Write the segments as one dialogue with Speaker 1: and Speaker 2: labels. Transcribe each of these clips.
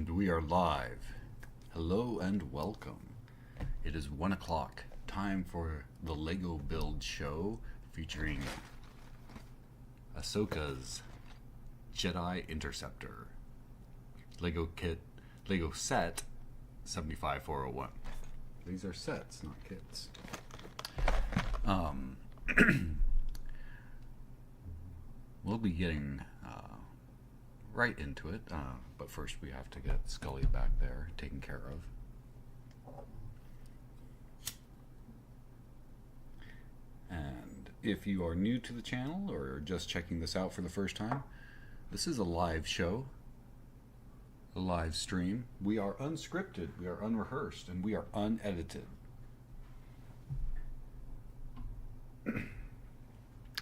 Speaker 1: And we are live. Hello and welcome. It is 1 o'clock. Time for the Lego build show featuring Ahsoka's Jedi Interceptor. Lego set 75401. These are sets, not kits. We'll be getting right into it, but first we have to get Scully back there taken care of. And if you are new to the channel or just checking this out for the first time, this is a live show, a live stream. We are unscripted, we are unrehearsed, and we are unedited.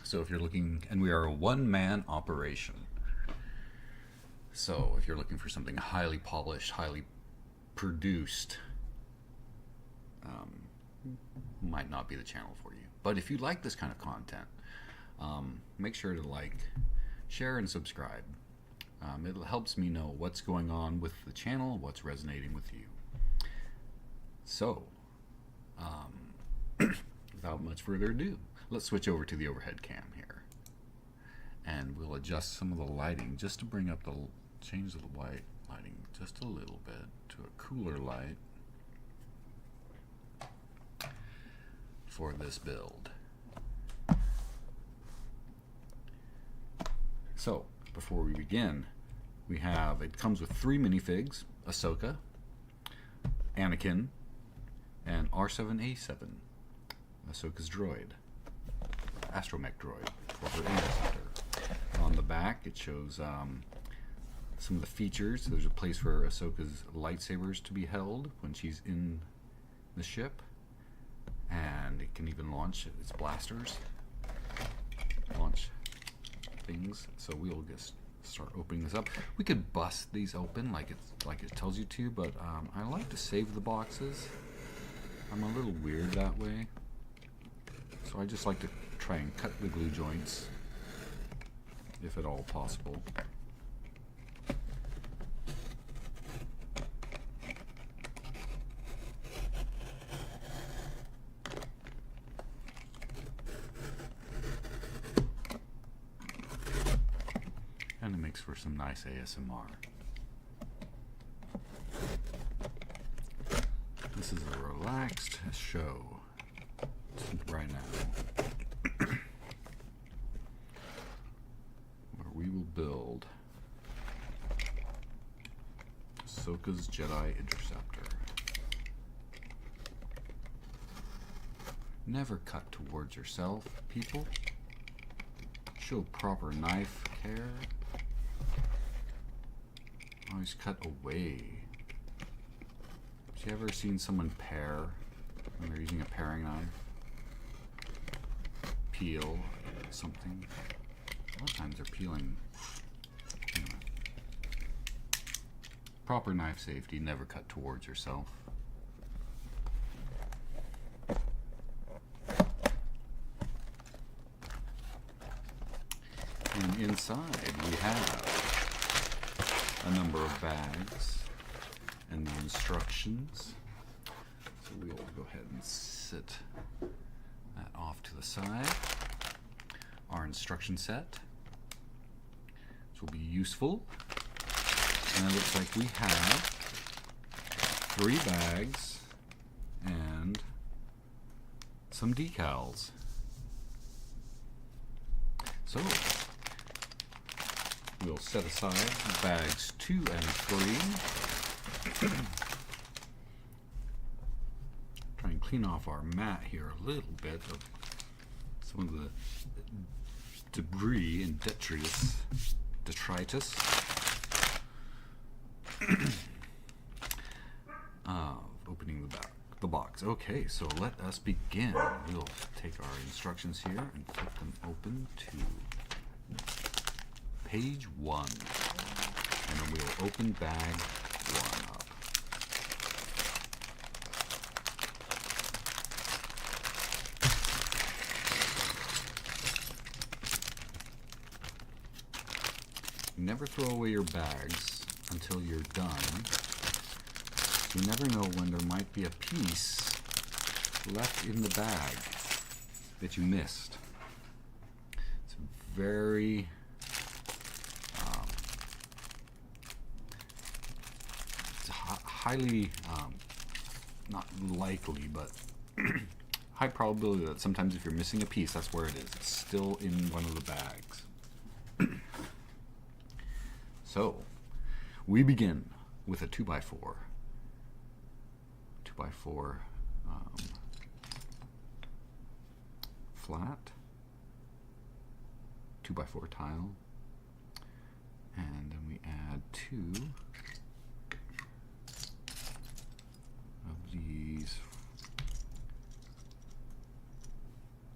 Speaker 1: So if you're looking, and we are a one-man operation. So if you're looking for something highly polished, highly produced, might not be the channel for you. But if you like this kind of content, make sure to like, share, and subscribe. It helps me know what's going on with the channel, what's resonating with you. So, without much further ado, let's switch over to the overhead cam here. And we'll adjust some of the lighting just to bring up change the white lighting just a little bit to a cooler light for this build. So, before we begin, it comes with 3 minifigs: Ahsoka, Anakin, and R7A7, Ahsoka's droid, astromech droid for her interceptor. On the back, it shows some of the features. There's a place for Ahsoka's lightsabers to be held when she's in the ship, and it can even launch its blasters, launch things. So we'll just start opening this up. We could bust these open like it tells you to, but I like to save the boxes. I'm a little weird that way, so I just like to try and cut the glue joints if at all possible. And it makes for some nice ASMR. This is a relaxed show right now, where we will build Ahsoka's Jedi Interceptor. Never cut towards yourself, people. Show proper knife care. Always cut away. Have you ever seen someone pare when they're using a paring knife? Peel something. A lot of times they're peeling. Anyway. Proper knife safety, never cut towards yourself. And inside we have a number of bags and the instructions. So we'll go ahead and sit that off to the side. Our instruction set, which will be useful. And it looks like we have 3 bags and some decals. So we'll set aside bags 2 and 3. Try and clean off our mat here a little bit of some of the debris and detritus. Opening the box. Okay, so let us begin. We'll take our instructions here and flip them open to page 1, and then we'll open bag 1 up. Never throw away your bags until you're done. You never know when there might be a piece left in the bag that you missed. It's very it's highly not likely, but high probability that sometimes if you're missing a piece, that's where it is. It's still in one of the bags. So we begin with a 2x4. 2x4 flat, 2x4 tile, and then we add 2 of these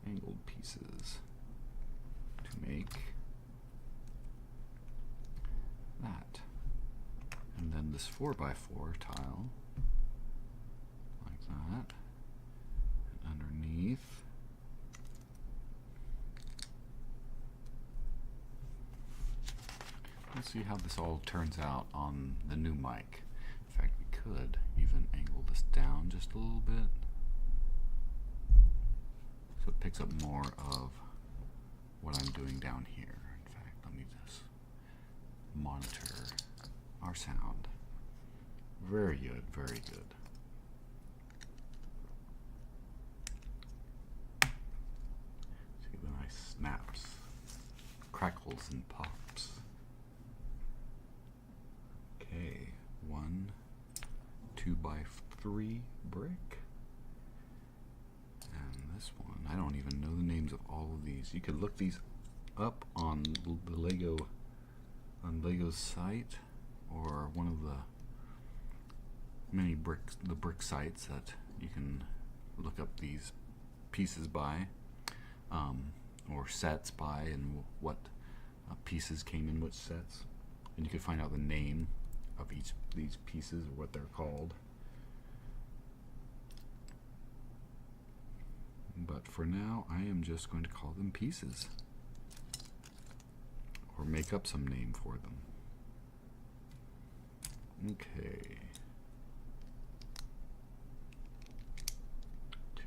Speaker 1: angled pieces to make that. And then this 4x4 tile, like that, and underneath let's see how this all turns out on the new mic. In fact, we could even angle this down just a little bit so it picks up more of what I'm doing down here. In fact, let me just monitor our sound. Very good, very good. See the nice snaps, crackles, and pops. Okay, 1 2x3 brick. And this one, I don't even know the names of all of these. You could look these up on the Lego's site, or one of the many brick sites that you can look up these pieces by, or sets by, and what pieces came in which sets, and you could find out the name of each of these pieces or what they're called. But for now, I am just going to call them pieces, or make up some name for them. Okay.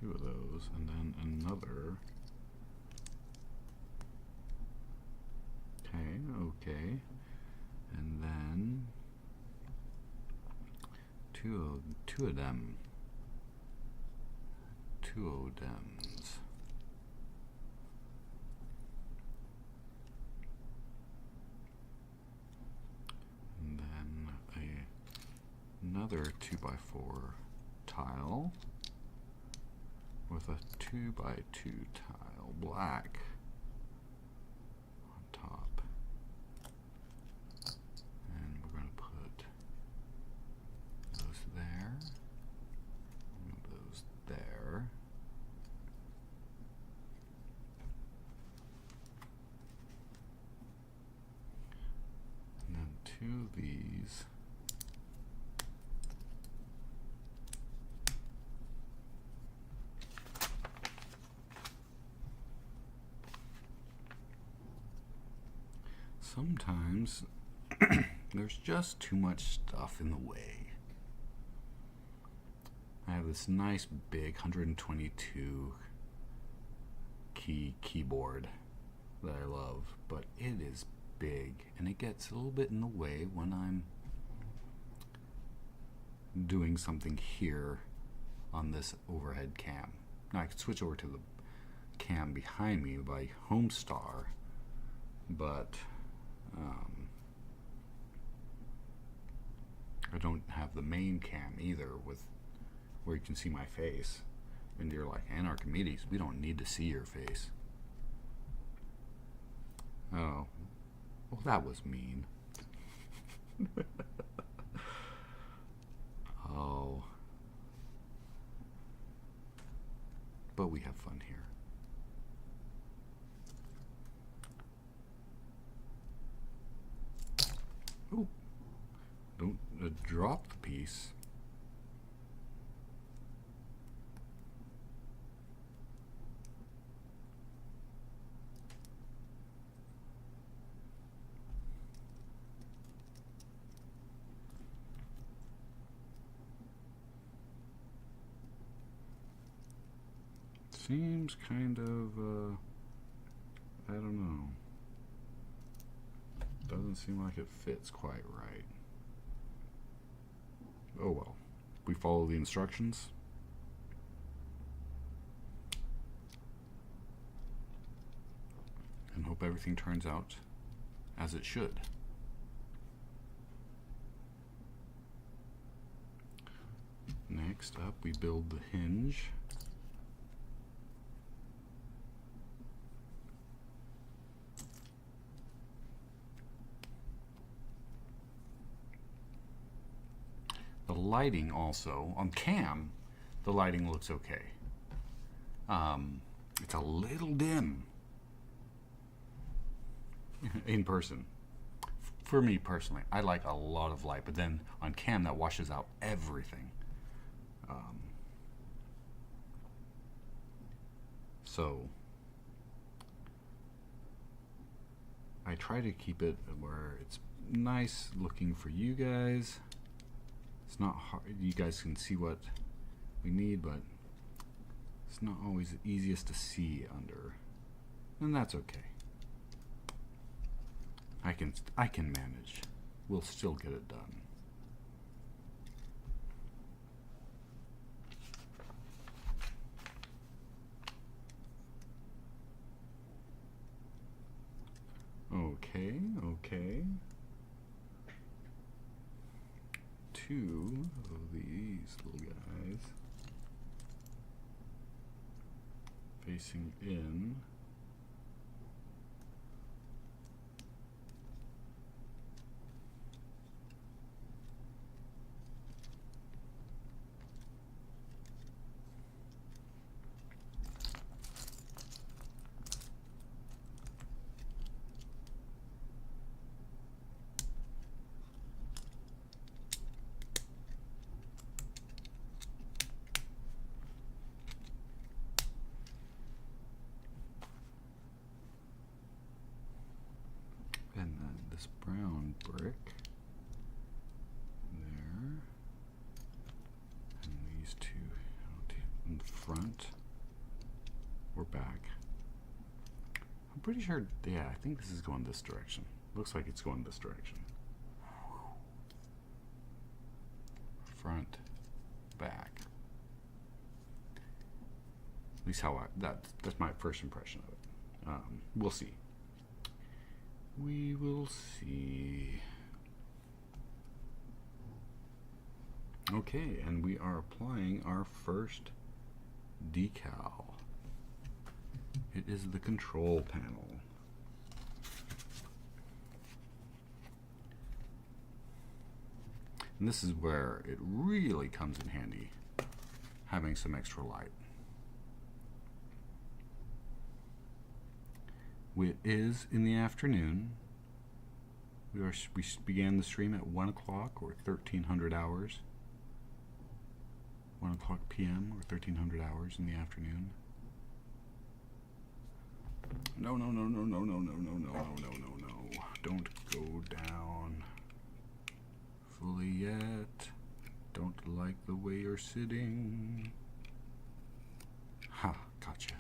Speaker 1: 2 of those, and then another. Okay. And then two of them. 2 of dems. And then another 2x4 tile with a 2x2 tile, black, on top. And we're going to put those there, and those there. And then 2 of these. Sometimes there's just too much stuff in the way. I have this nice big 122 key keyboard that I love, but it is big and it gets a little bit in the way when I'm doing something here on this overhead cam. Now I could switch over to the cam behind me by Homestar, but I don't have the main cam either, with where you can see my face. And you're like, Anarchimedes, we don't need to see your face. Oh, well, that was mean. Oh, but we have fun here. Oh, don't drop the piece. Seems kind of, I don't know. Doesn't seem like it fits quite right. Oh well. We follow the instructions. And hope everything turns out as it should. Next up, we build the hinge. The lighting also, on cam, the lighting looks okay. It's a little dim in person. For me personally, I like a lot of light, but then on cam that washes out everything. So I try to keep it where it's nice looking for you guys. It's not hard, you guys can see what we need, but it's not always the easiest to see under, and that's okay. I can manage. We'll still get it done. Okay. Two of these little guys facing in. And then this brown brick there, and these two in the front or back. I'm pretty sure, yeah, I think this is going this direction. Looks like it's going this direction. Front, back. At least how that's my first impression of it. We'll see. We will see. Okay, and we are applying our first decal. It is the control panel. And this is where it really comes in handy, having some extra light. It is in the afternoon. We began the stream at 1 o'clock or 1300 hours. 1 o'clock p.m. or 1300 hours in the afternoon. No. Don't go down fully yet. Don't like the way you're sitting. Ha, gotcha.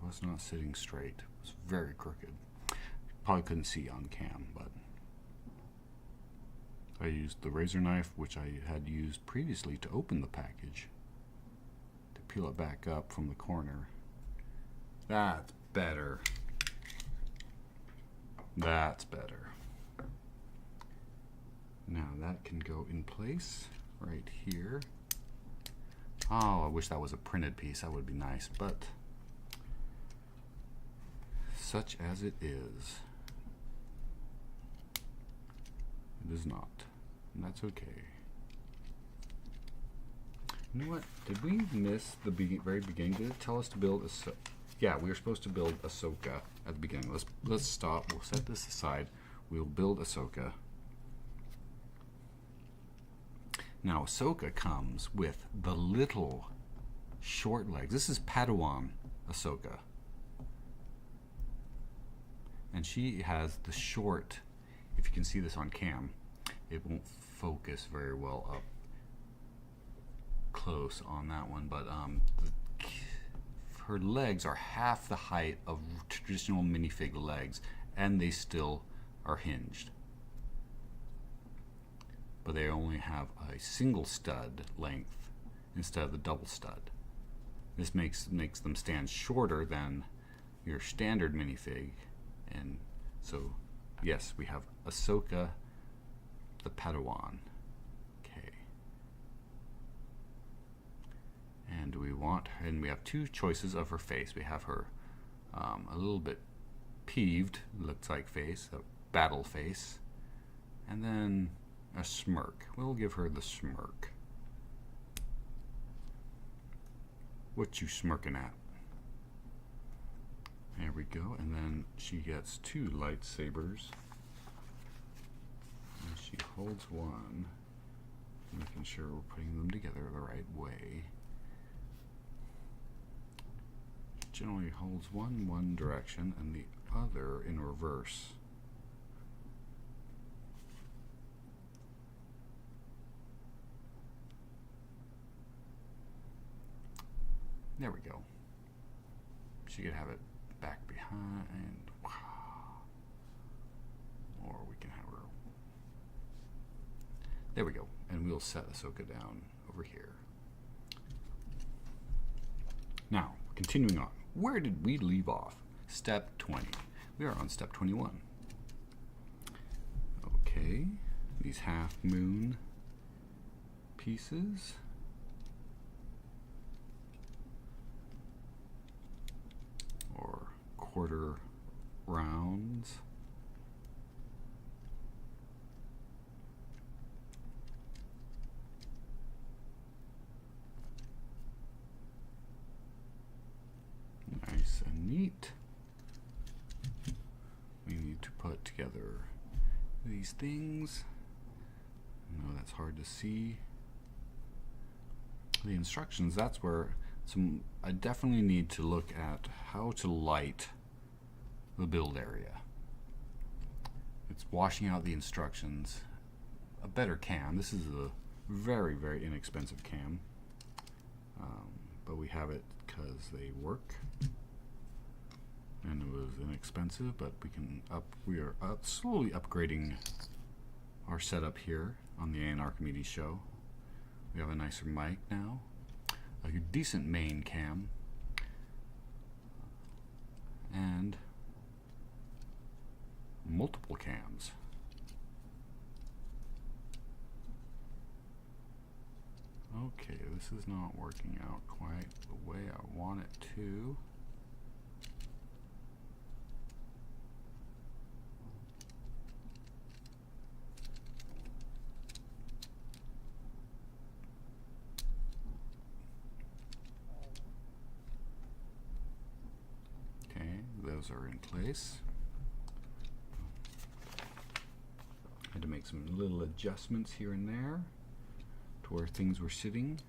Speaker 1: Was not sitting straight. It was very crooked. Probably couldn't see on cam, but I used the razor knife, which I had used previously to open the package, to peel it back up from the corner. That's better. That's better. Now that can go in place right here. Oh, I wish that was a printed piece. That would be nice, but such as it is. It is not. And that's okay. You know what? Did we miss the very beginning? Did it tell us to build a... Yeah, we were supposed to build Ahsoka at the beginning. Let's stop. We'll set this aside. We'll build Ahsoka. Now, Ahsoka comes with the little short legs. This is Padawan Ahsoka. And she has the short, if you can see this on cam, it won't focus very well up close on that one, but her legs are half the height of traditional minifig legs, and they still are hinged. But they only have a single stud length instead of the double stud. This makes them stand shorter than your standard minifig, and so yes, we have Ahsoka, the Padawan. Okay, and we have two choices of her face. We have her a little bit peeved, looks like face, a battle face, and then a smirk. We'll give her the smirk. What you smirking at? There we go. And then she gets two lightsabers. And she holds one, making sure we're putting them together the right way. She generally holds one direction and the other in reverse. There we go. She could have it back behind, or we can have her. There we go. And we'll set Ahsoka down over here. Now, continuing on. Where did we leave off? Step 20. We are on step 21. Okay. These half moon pieces. Or quarter rounds. Nice and neat. We need to put together these things. No, that's hard to see. The instructions, that's where I definitely need to look at how to light the build area. It's washing out the instructions. A better cam. This is a very, very inexpensive cam. But we have it because they work. And it was inexpensive, but we are slowly upgrading our setup here on the Archimedes show. We have a nicer mic now. A decent main cam, and multiple cams. Okay, this is not working out quite the way I want it to. Those are in place. Had to make some little adjustments here and there to where things were sitting,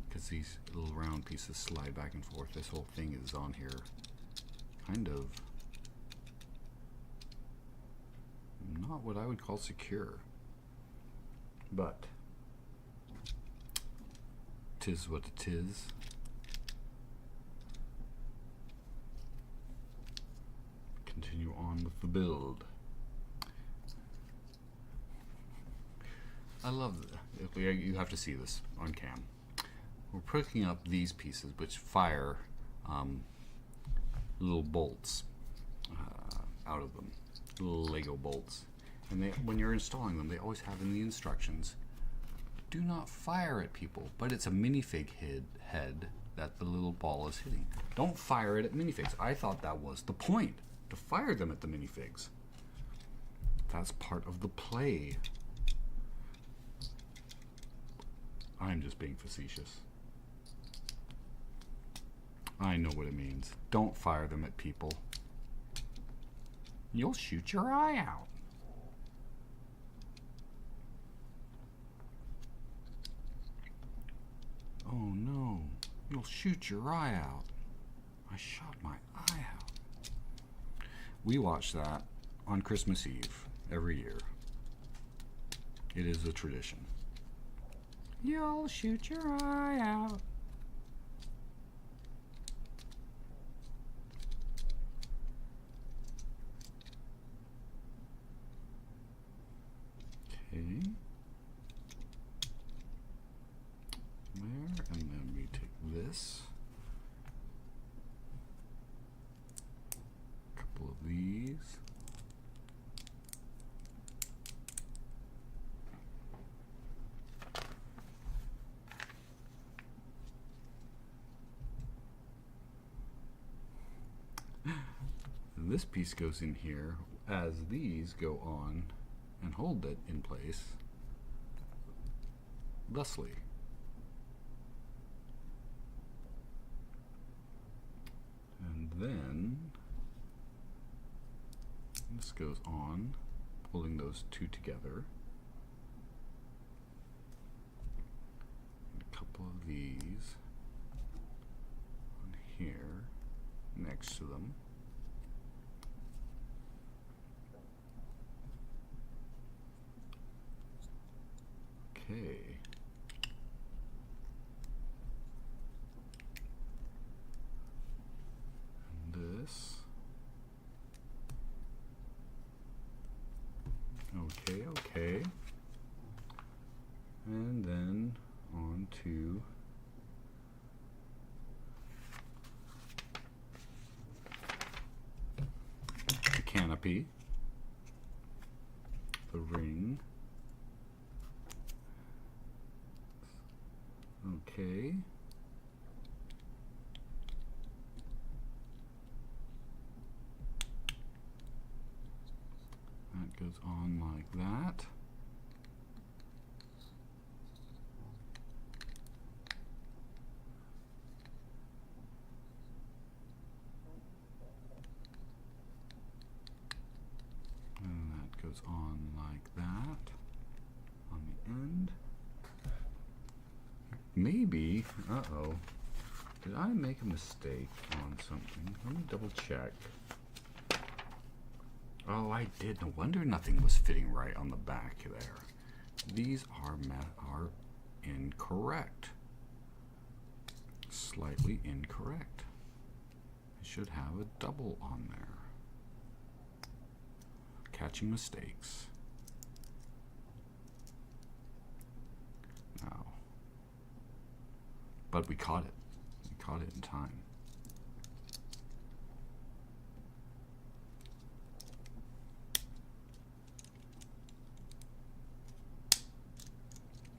Speaker 1: because these little round pieces slide back and forth. This whole thing is on here kind of not what I would call secure, but 'tis what it is. Continue on with the build. I love that. You have to see this on cam. We're picking up these pieces which fire little bolts out of them, little Lego bolts. And when you're installing them, they always have in the instructions, do not fire at people, but it's a minifig head that the little ball is hitting. Don't fire it at minifigs. I thought that was the point, to fire them at the minifigs. That's part of the play. I'm just being facetious. I know what it means. Don't fire them at people. You'll shoot your eye out. Oh no, you'll shoot your eye out. I shot my eye out. We watched that on Christmas Eve. every year. It is a tradition. You'll shoot your eye out. Okay. There, and then we take this. A couple of these. And this piece goes in here as these go on and hold it in place thusly. And then this goes on, pulling those two together. And a couple of these on here next to them. Okay. And this. Okay. And then on to the canopy, the ring. Okay. That goes on like that. And that goes on like that on the end. Maybe, uh-oh, did I make a mistake on something? Let me double check. Oh, I did. No wonder nothing was fitting right on the back there. These are incorrect. Slightly incorrect. I should have a double on there. Catching mistakes. Now. But we caught it. We caught it in time.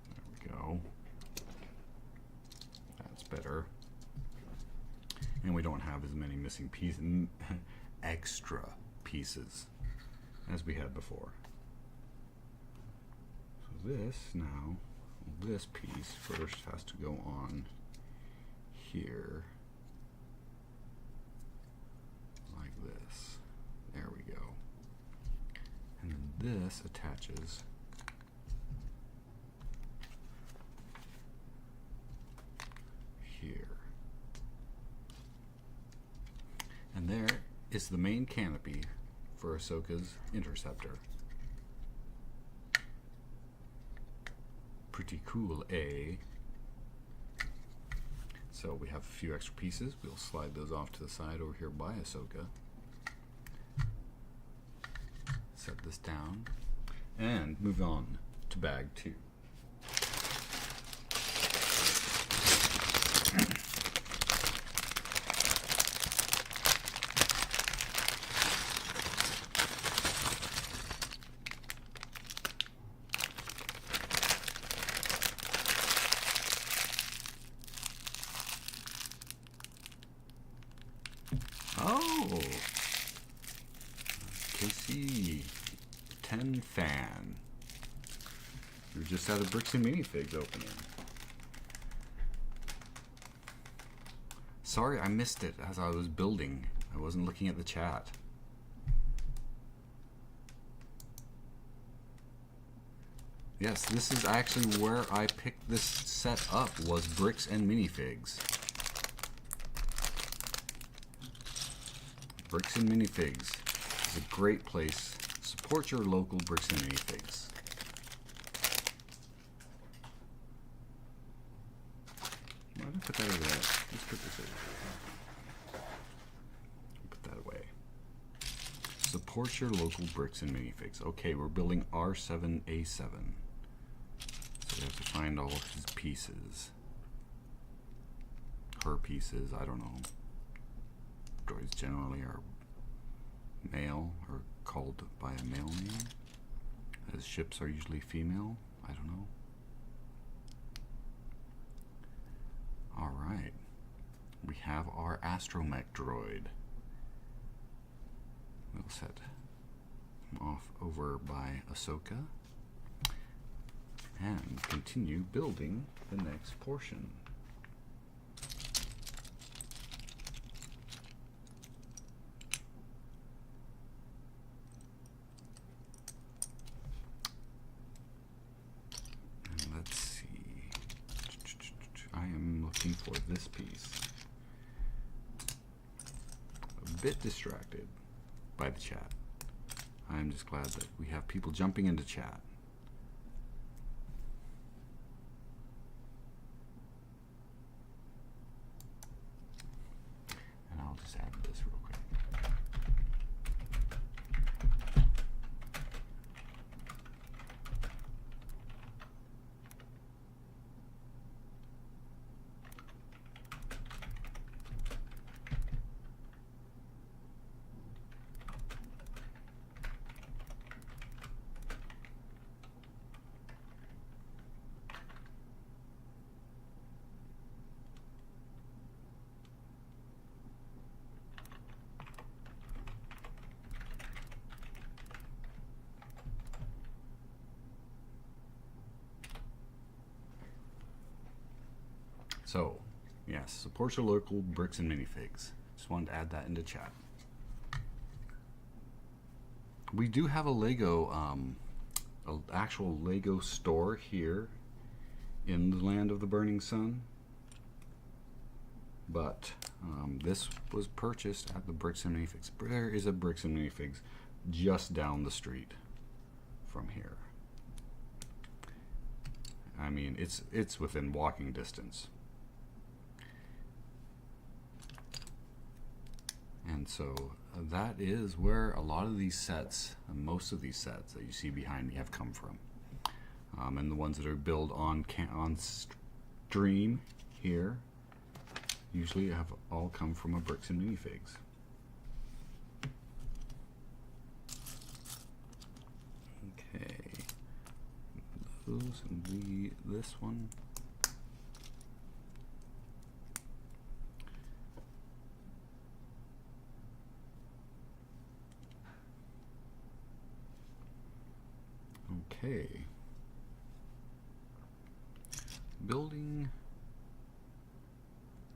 Speaker 1: There we go. That's better. And we don't have as many missing pieces, extra pieces, as we had before. So this now, this piece first has to go on here like this. There we go. And then this attaches here. And there is the main canopy for Ahsoka's Interceptor. Pretty cool, eh? So we have a few extra pieces. We'll slide those off to the side over here by Ahsoka. Set this down and move on to bag 2. Oh, KC-10 fan. We were just out of Bricks and Minifigs opening. Sorry, I missed it as I was building. I wasn't looking at the chat. Yes, this is actually where I picked this set up, was Bricks and Minifigs. Bricks and Minifigs is a great place to Support your local bricks and minifigs. Why did I put that over there? Let's put this over here. Put that away. Support your local bricks and minifigs. Okay, we're building R7A7. So we have to find all his pieces. Her pieces, I don't know. Droids generally are male or called by a male name, as ships are usually female. I don't know. Alright, we have our astromech droid. We'll set him off over by Ahsoka and continue building the next portion. For this piece. A bit distracted by the chat. I'm just glad that we have people jumping into chat. And I'll just add this real quick. So, yes, support your local bricks and minifigs. Just wanted to add that into chat. We do have a Lego, an actual Lego store here in the land of the burning sun. But this was purchased at the Bricks and Minifigs. There is a Bricks and Minifigs just down the street from here. I mean, it's within walking distance. And so that is where a lot of these sets, most of these sets that you see behind me have come from. And the ones that are built on stream here usually have all come from a Bricks and Minifigs. Okay, those and this one. Okay, building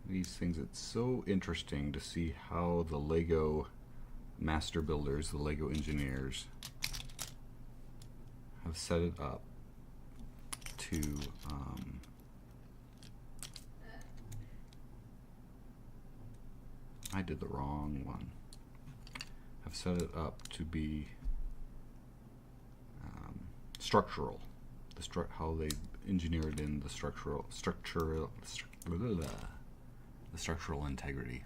Speaker 1: these things. It's so interesting to see how the Lego master builders, the Lego engineers, have set it up to I did the wrong one. Have set it up to be structural. How they engineered in the structural integrity.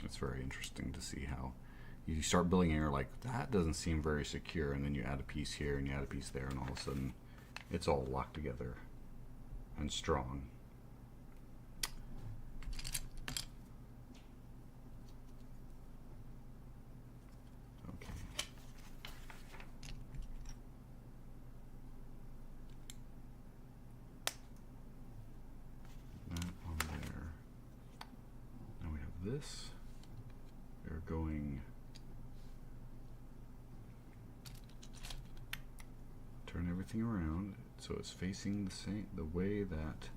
Speaker 1: It's very interesting to see how you start building and you're like, that doesn't seem very secure, and then you add a piece here and you add a piece there, and all of a sudden it's all locked together and strong. This, they're going, turn everything around so it's facing the way that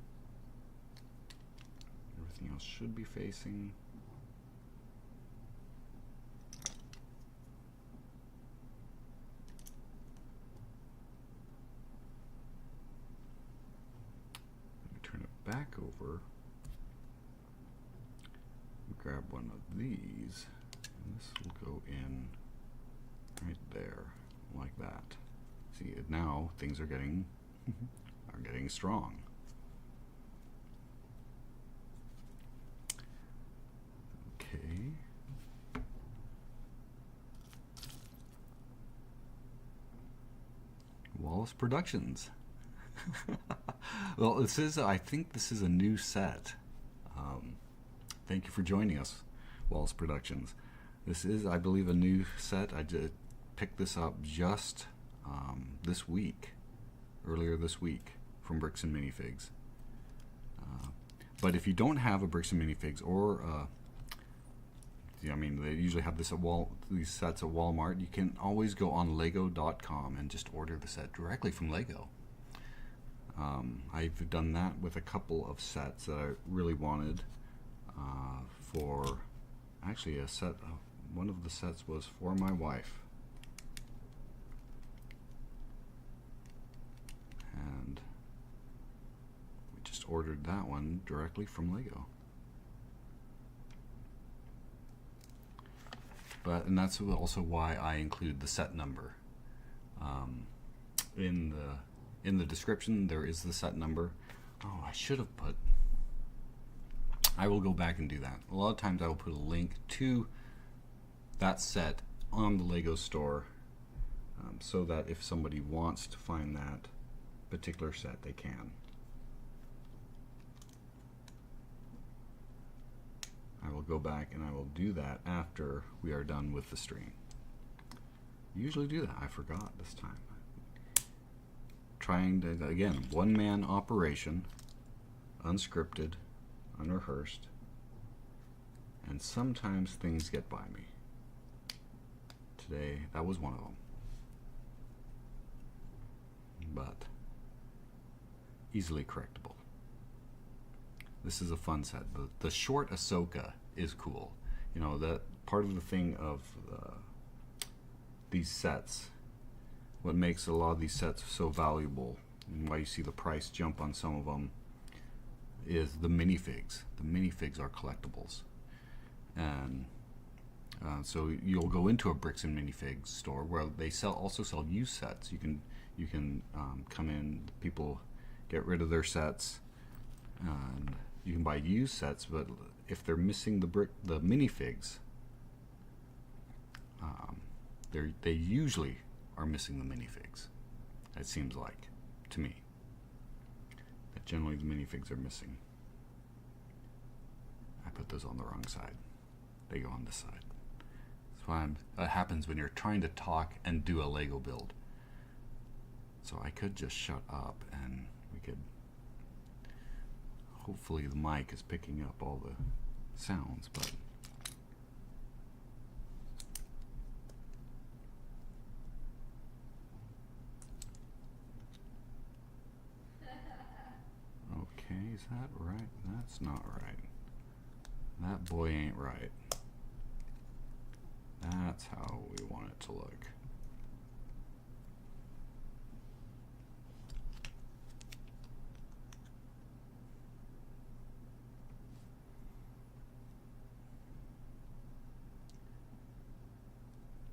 Speaker 1: everything else should be facing. Let me turn it back over. Grab one of these, and this will go in right there, like that. See, now things are getting strong. Okay. Wallace Productions. Well, I think this is a new set. Thank you for joining us, Wallace Productions. This is, I believe, a new set. I did pick this up just this week, earlier this week, from Bricks and Minifigs. But if you don't have a Bricks and Minifigs, or I mean, they usually have this at these sets at Walmart. You can always go on Lego.com and just order the set directly from Lego. I've done that with a couple of sets that I really wanted. For actually a set, one of the sets was for my wife, and we just ordered that one directly from Lego. And that's also why I include the set number. In the description there is the set number. Oh, I should have put. I will go back and do that. A lot of times I will put a link to that set on the Lego store, so that if somebody wants to find that particular set, they can. I will go back and I will do that after we are done with the stream. Usually do that. I forgot this time. Trying to, again, one-man operation, unscripted, unrehearsed, and sometimes things get by me. Today, that was one of them. But easily correctable. This is a fun set. The short Ahsoka is cool. You know, that part of the thing of these sets, what makes a lot of these sets so valuable, and why you see the price jump on some of them, is the minifigs. The minifigs are collectibles, and so you'll go into a Bricks and Minifigs store where they also sell used sets. You can come in, people get rid of their sets, and you can buy used sets. But if they're missing the minifigs, they usually are missing the minifigs. It seems like to me that generally the minifigs are missing. I put those on the wrong side. They go on this side. That's why that happens when you're trying to talk and do a Lego build. So I could just shut up and we could. Hopefully the mic is picking up all the sounds, but. Okay, is that right? That's not right. That boy ain't right. That's how we want it to look.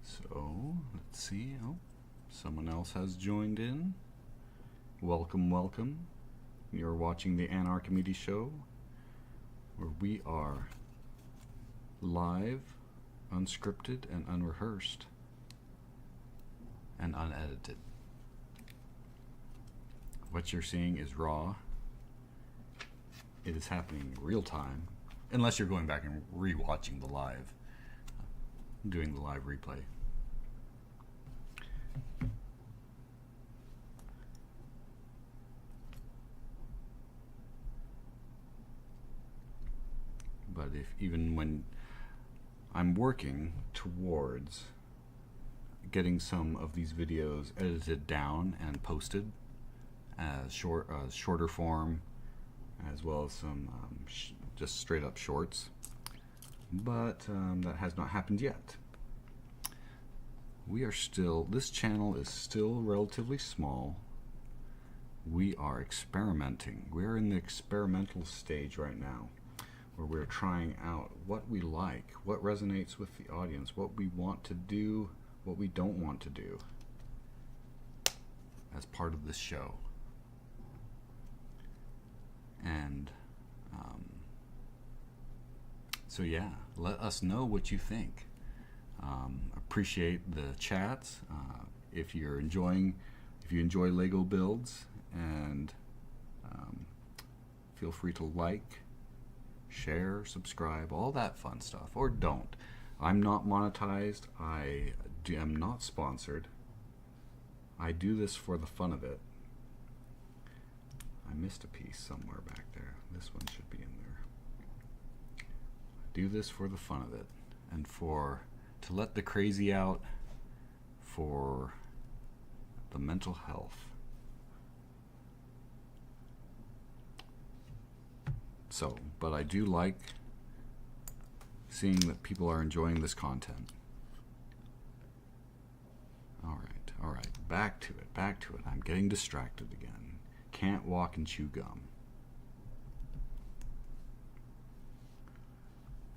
Speaker 1: So, let's see. Oh, someone else has joined in. Welcome, welcome. You're watching the Anarchimedes Show, where we are live, unscripted, and unrehearsed, and unedited. What you're seeing is raw. It is happening real time, unless you're going back and re-watching the live, doing the live replay. But even when I'm working towards getting some of these videos edited down and posted as shorter form, as well as some just straight up shorts, but that has not happened yet. This channel is still relatively small. We are experimenting. We're in the experimental stage right now, where we're trying out what we like, what resonates with the audience, what we want to do, what we don't want to do as part of this show. And so yeah, let us know what you think. Appreciate the chats. If you enjoy Lego builds, and feel free to like, share, subscribe, all that fun stuff, or don't. I'm not monetized. I am not sponsored. I do this for the fun of it. I missed a piece somewhere back there. This one should be in there. I do this for the fun of it, and to let the crazy out, for the mental health. So, but I do like seeing that people are enjoying this content. All right, back to it. I'm getting distracted again. Can't walk and chew gum.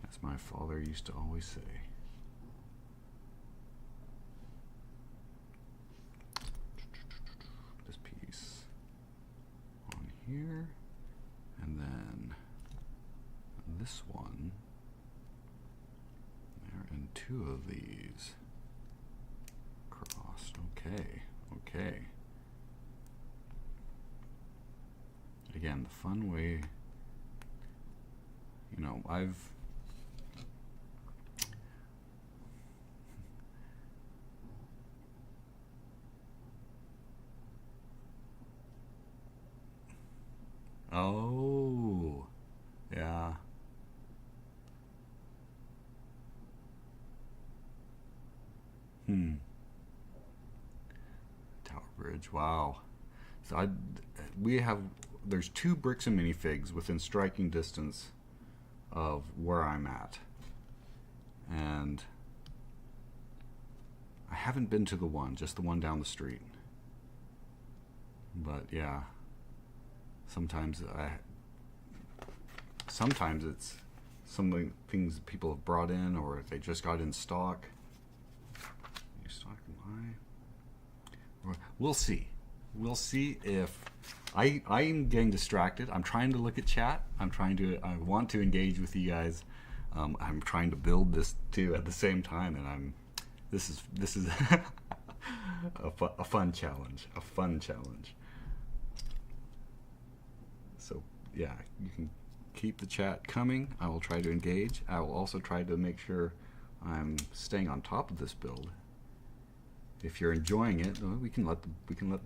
Speaker 1: As my father used to always say. This piece on here, and then this one there, and two of these crossed. Okay. Again, the fun way, I've oh, yeah. Tower Bridge, wow. So there's 2 bricks and minifigs within striking distance of where I'm at. And I haven't been to the one, just the one down the street. But yeah, sometimes it's things people have brought in, or they just got in stock. We'll see. We'll see if I'm getting distracted. I'm trying to look at chat. I want to engage with you guys. I'm trying to build this too at the same time, and this is a fun challenge. So yeah, you can keep the chat coming. I will try to engage. I will also try to make sure I'm staying on top of this build. If you're enjoying it, we can let the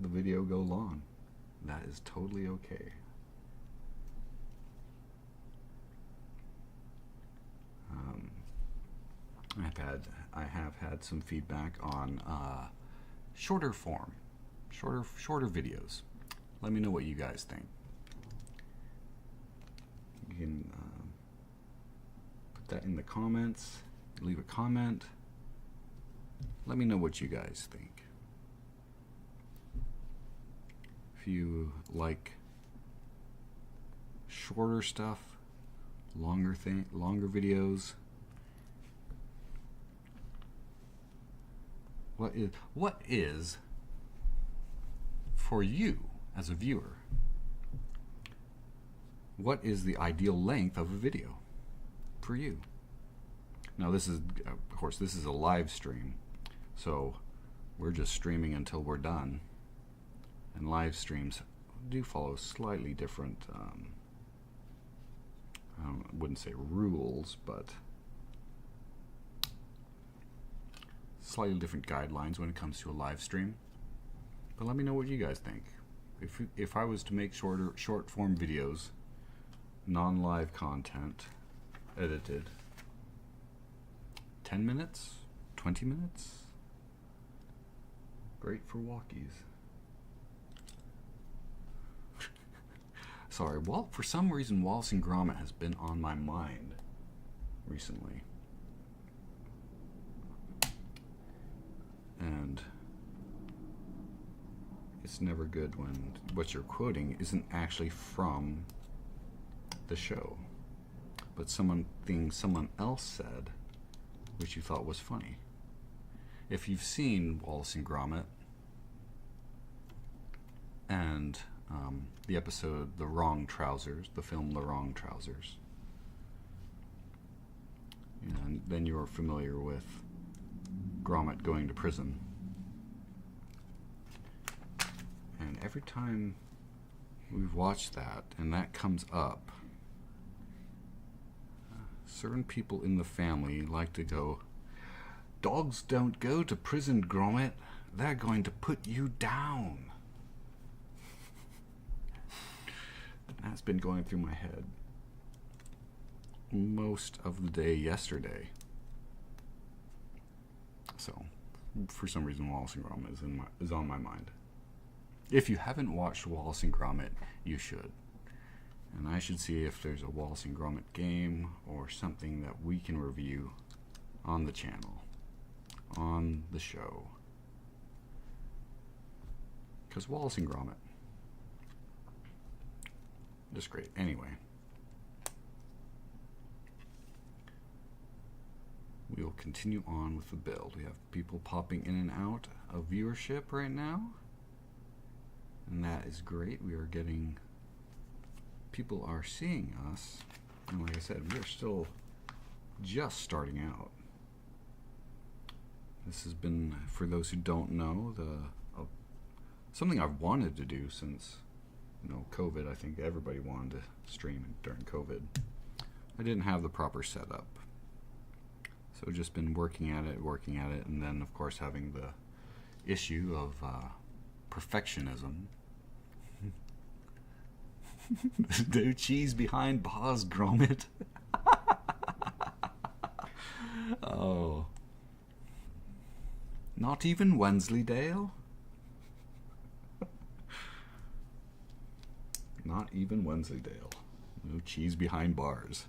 Speaker 1: video go long. That is totally okay. I have had some feedback on shorter videos. Let me know what you guys think. You can put that in the comments. Leave a comment. Let me know what you guys think. If you like shorter stuff, longer videos. What is for you as a viewer? What is the ideal length of a video for you? Now this is, of course, this is a live stream. So we're just streaming until we're done, and live streams do follow slightly different, I wouldn't say rules, but slightly different guidelines when it comes to a live stream. But let me know what you guys think. If I was to make short form videos, non-live content, edited, 10 minutes, 20 minutes. Great for walkies. Sorry, for some reason Wallace and Gromit has been on my mind recently. And it's never good when what you're quoting isn't actually from the show, but someone else said which you thought was funny. if you've seen Wallace and Gromit and the episode The Wrong Trousers, the film The Wrong Trousers, and then you're familiar with Gromit going to prison. And every time we've watched that and that comes up, certain people in the family like to go, "Dogs don't go to prison, Gromit. They're going to put you down." That's been going through my head most of the day yesterday. So, for some reason, Wallace and Gromit is on my mind. If you haven't watched Wallace and Gromit, you should. And I should see if there's a Wallace and Gromit game or something that we can review on the channel, on the show. Because Wallace and Gromit, just great. Anyway, we'll continue on with the build. We have people popping in and out of viewership right now, and that is great. We are getting, people are seeing us, and like I said, we're still just starting out. This has been, for those who don't know, something I've wanted to do since, COVID. I think everybody wanted to stream during COVID. I didn't have the proper setup, so just been working at it, and then of course having the issue of perfectionism. No cheese behind bars, Gromit. Oh. Not even Wensleydale? Not even Wensleydale. No cheese behind bars.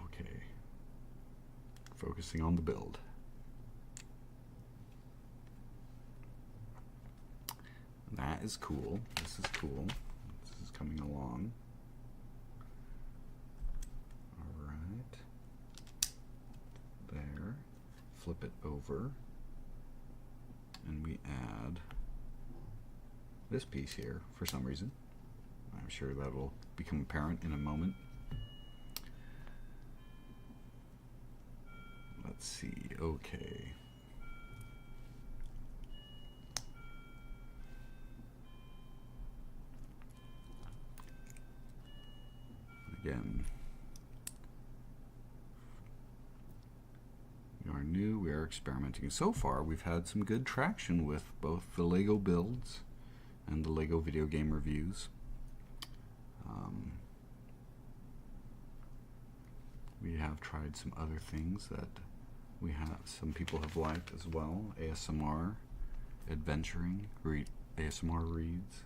Speaker 1: Okay. Focusing on the build. That is cool. This is cool. This is coming along. Alright. There. Flip it over. And we add this piece here for some reason. I'm sure that will become apparent in a moment. Let's see. Okay. Again, we are new, we are experimenting. So far, we've had some good traction with both the Lego builds and the Lego video game reviews. We have tried some other things that some people have liked as well. ASMR, adventuring, ASMR reads.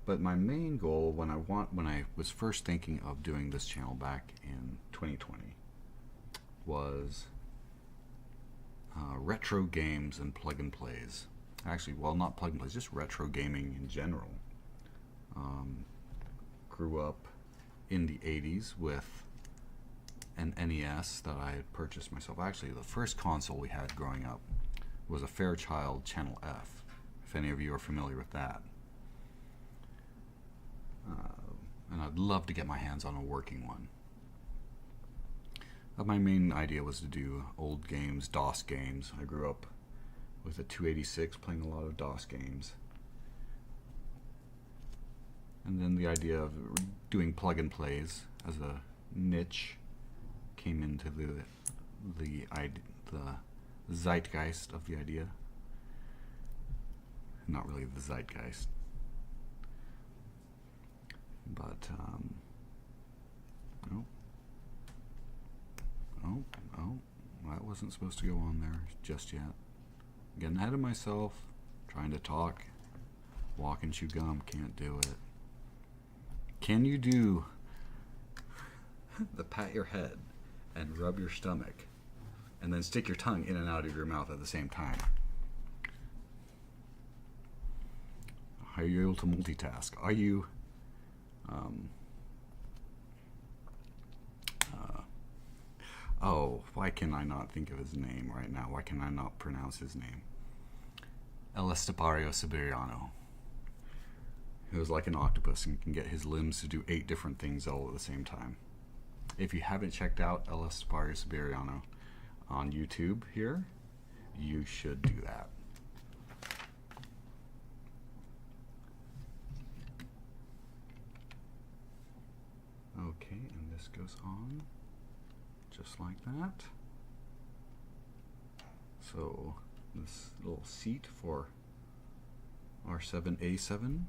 Speaker 1: But my main goal when I was first thinking of doing this channel back in 2020 was retro games and plug and plays. Actually, well, not plug and plays, just retro gaming in general. Grew up in the 80s with an NES that I had purchased myself. Actually, the first console we had growing up was a Fairchild Channel F, if any of you are familiar with that. And I'd love to get my hands on a working one. My main idea was to do old games, DOS games. I grew up with a 286 playing a lot of DOS games. And then the idea of doing plug and plays as a niche came into the zeitgeist of the idea. Not really the zeitgeist. But, that wasn't supposed to go on there just yet. Getting ahead of myself, trying to talk, walk and chew gum, can't do it. Can you do the pat your head and rub your stomach and then stick your tongue in and out of your mouth at the same time? Are you able to multitask? Are you Oh, why can I not think of his name right now? Why can I not pronounce his name? El Estepario Siberiano. He was like an octopus and can get his limbs to do 8 different things all at the same time. If you haven't checked out El Estepario Siberiano on YouTube here, you should do that. Okay, and this goes on just like that. So this little seat for R7A7.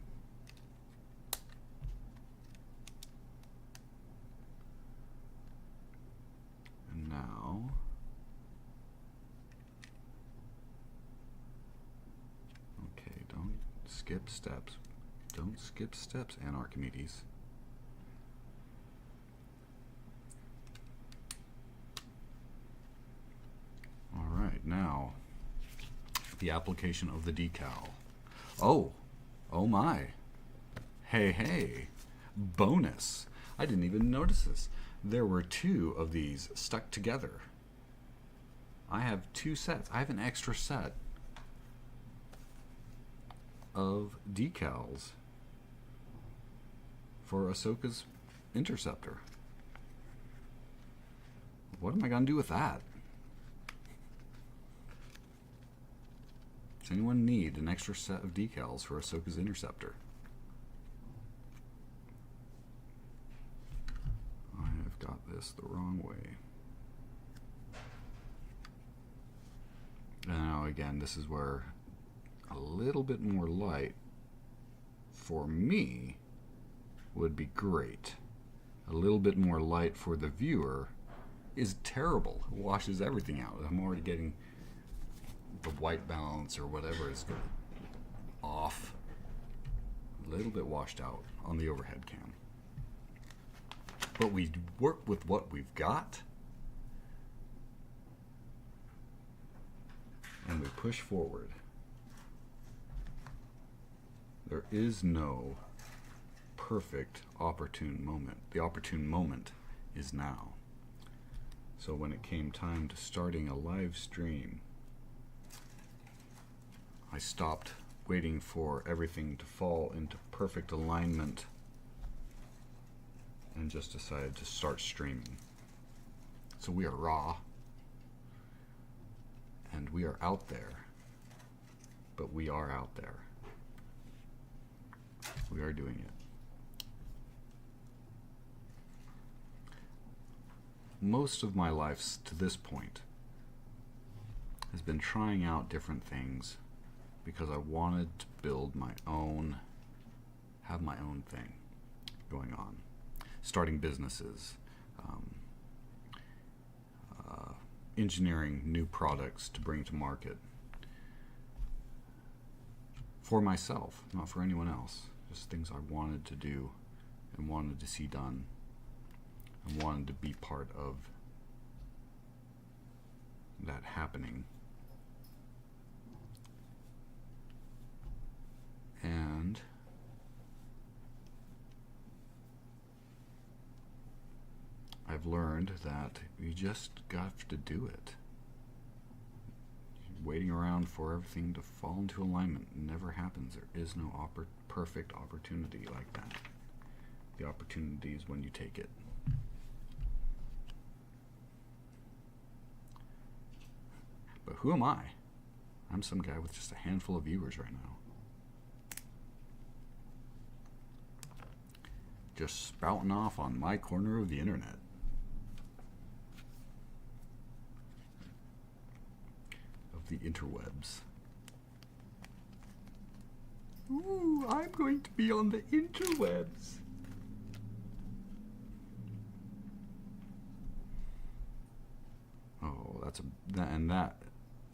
Speaker 1: And now okay, don't skip steps. Don't skip steps, Archimedes. Alright, now the application of the decal. Oh my. Hey, bonus. I didn't even notice this. There were 2 of these stuck together. I have 2 sets. I have an extra set of decals for Ahsoka's Interceptor. What am I going to do with that? Does anyone need an extra set of decals for Ahsoka's Interceptor? I have got this the wrong way. Now again, this is where a little bit more light for me would be great. A little bit more light for the viewer is terrible. It washes everything out. I'm already getting the white balance or whatever is off. A little bit washed out on the overhead cam. But we work with what we've got. And we push forward. There is no perfect opportune moment. The opportune moment is now. So when it came time to starting a live stream, I stopped waiting for everything to fall into perfect alignment and just decided to start streaming. So we are raw and we are out there, but we are out there. We are doing it. Most of my life to this point has been trying out different things because I wanted to build my own, have my own thing going on. Starting businesses, engineering new products to bring to market. For myself, not for anyone else. Just things I wanted to do and wanted to see done and wanted to be part of that happening. And I've learned that you just got to do it. Waiting around for everything to fall into alignment never happens. There is no perfect opportunity like that. The opportunity is when you take it. But who am I? I'm some guy with just a handful of viewers right now. Just spouting off on my corner of the internet. Of the interwebs. Ooh, I'm going to be on the interwebs. Oh, that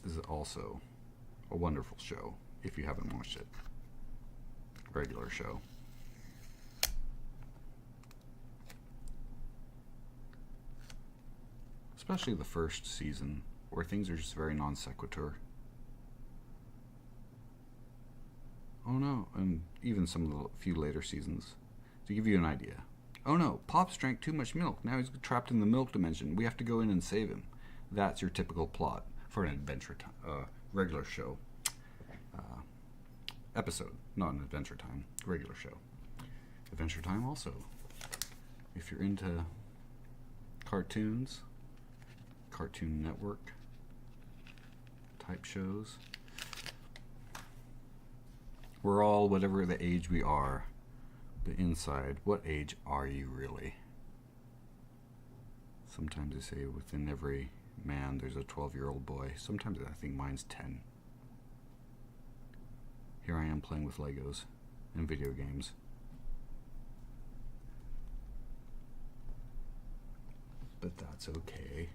Speaker 1: is also a wonderful show if you haven't watched it. Regular show. Especially the first season, where things are just very non sequitur. Oh no, and even some of the few later seasons. To give you an idea, Oh no, Pops drank too much milk. Now he's trapped in the milk dimension. We have to go in and save him. That's your typical plot for an adventure time, regular show episode, not an Adventure Time, regular show. Adventure Time also. If you're into cartoons, Cartoon Network type shows, we're all whatever the age we are, but inside, what age are you really? Sometimes they say within every man there's a 12-year-old boy. Sometimes I think mine's 10. Here I am playing with Legos and video games. But that's okay.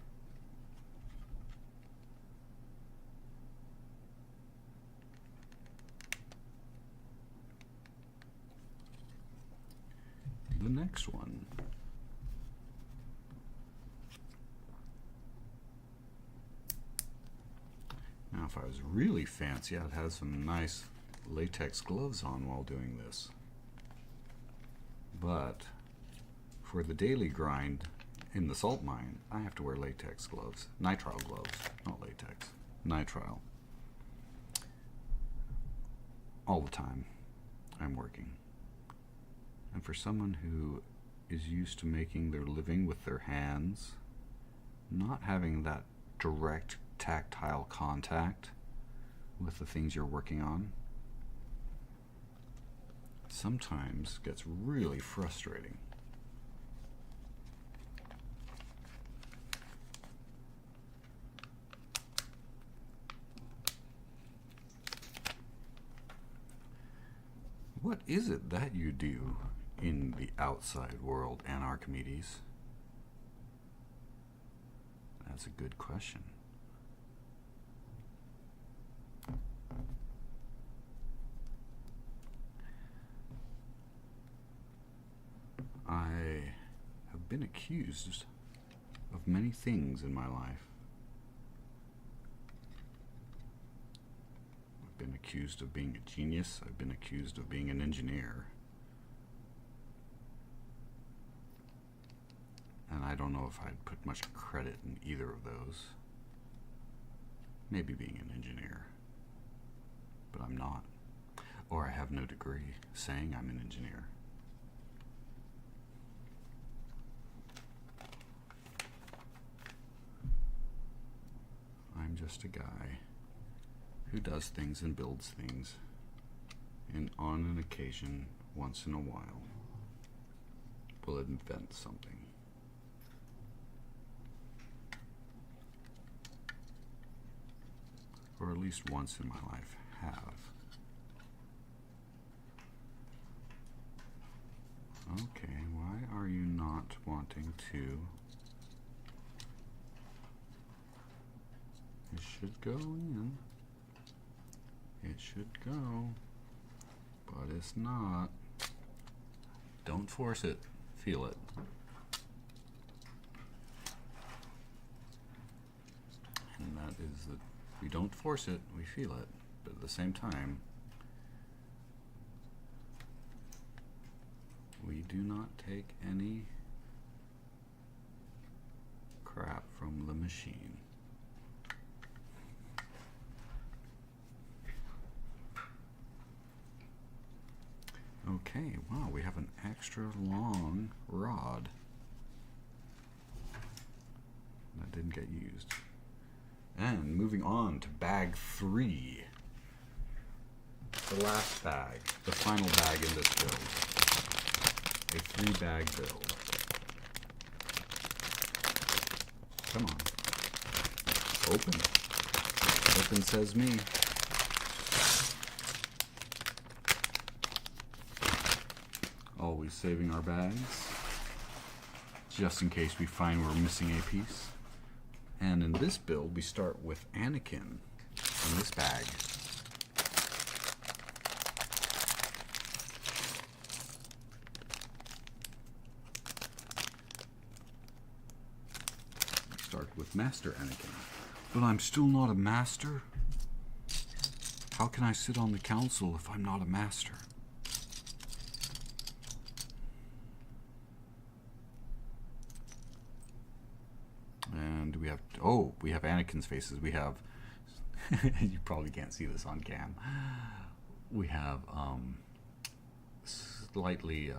Speaker 1: The next one. Now if I was really fancy, I'd have some nice latex gloves on while doing this. But for the daily grind in the salt mine, I have to wear latex gloves. Nitrile gloves, not latex. Nitrile. All the time I'm working. And for someone who is used to making their living with their hands, not having that direct tactile contact with the things you're working on, sometimes gets really frustrating. What is it that you do in the outside world, Archimedes? That's a good question. I have been accused of many things in my life. I've been accused of being a genius. I've been accused of being an engineer. And I don't know if I'd put much credit in either of those. Maybe being an engineer. But I'm not. Or I have no degree saying I'm an engineer. I'm just a guy who does things and builds things, and on an occasion, once in a while, will invent something. Or at least once in my life have. Okay, why are you not wanting to? It should go in. It should go. But it's not. Don't force it. Feel it. And that is that we don't force it, we feel it. But at the same time, we do not take any crap from the machine. Okay, wow, we have an extra long rod that didn't get used. And moving on to bag 3. The last bag, the final bag in this build. A 3-bag build. Come on. Open. Open says me. Always saving our bags, just in case we find we're missing a piece. And in this build, we start with Anakin in this bag. We start with Master Anakin. But I'm still not a master? How can I sit on the council if I'm not a master? we have Anakin's faces. We have you probably can't see this on cam. We have slightly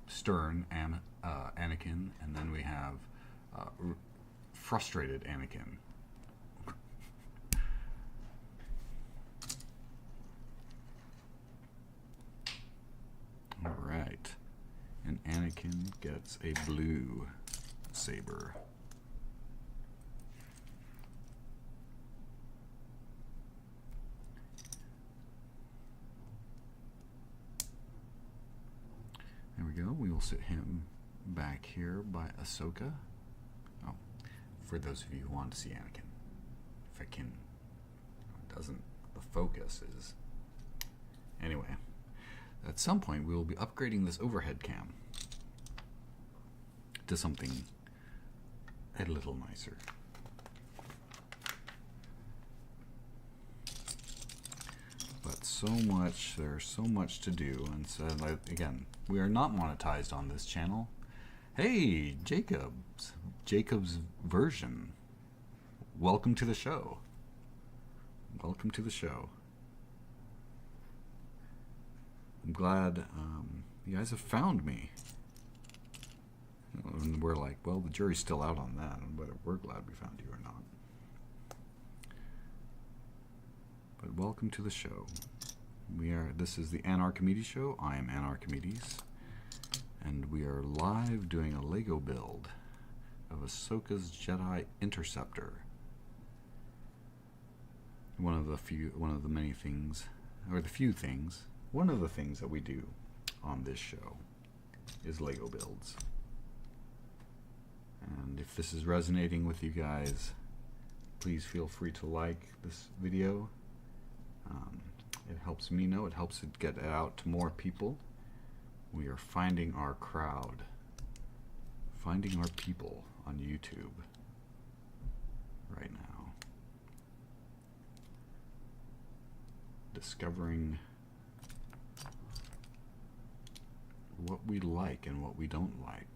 Speaker 1: stern Anakin, and then we have frustrated Anakin. All right, and Anakin gets a blue saber. There we go. We will sit him back here by Ahsoka. Oh, for those of you who want to see Anakin, if I can, it doesn't. The focus is anyway. At some point, we will be upgrading this overhead cam to something a little nicer. But there's so much to do, and so again, we are not monetized on this channel. Hey, Jacob's version. Welcome to the show. Welcome to the show. I'm glad you guys have found me. And we're like, well, the jury's still out on that, but we're glad we found you or not. But welcome to the show. This is the Anarchimedes show. I am Anarchimedes, and we are live doing a Lego build of Ahsoka's Jedi Interceptor. One of the few things that we do on this show is Lego builds. And if this is resonating with you guys, please feel free to like this video. It helps me know, it helps it get out to more people. We are finding our crowd, finding our people on YouTube right now. Discovering what we like and what we don't like.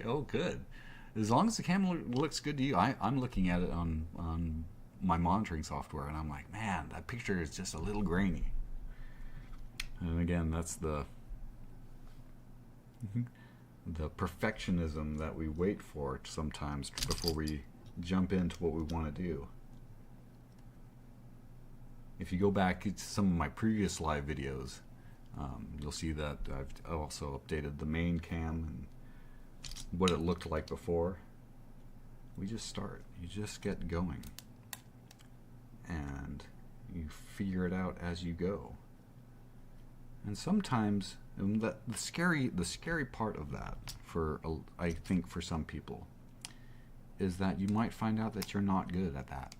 Speaker 1: Oh, good. As long as the camera looks good to you. I'm looking at it on my monitoring software, and I'm like, man, that picture is just a little grainy. And again, that's the perfectionism that we wait for sometimes before we jump into what we want to do. If you go back to some of my previous live videos, you'll see that I've also updated the main cam and what it looked like before. We just start. You just get going. And you figure it out as you go. And sometimes the scary part of that, I think for some people, is that you might find out that you're not good at that.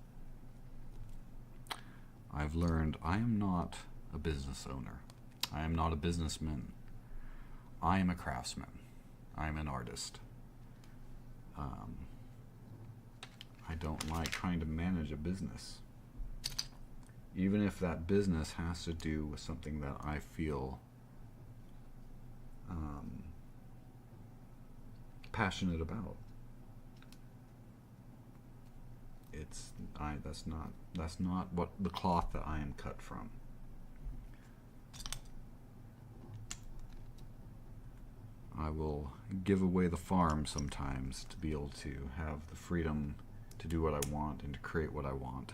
Speaker 1: I've learned I am not a business owner. I am not a businessman. I am a craftsman. I'm an artist. I don't like trying to manage a business. Even if that business has to do with something that I feel passionate about. That's not what the cloth that I am cut from. I will give away the farm sometimes to be able to have the freedom to do what I want and to create what I want.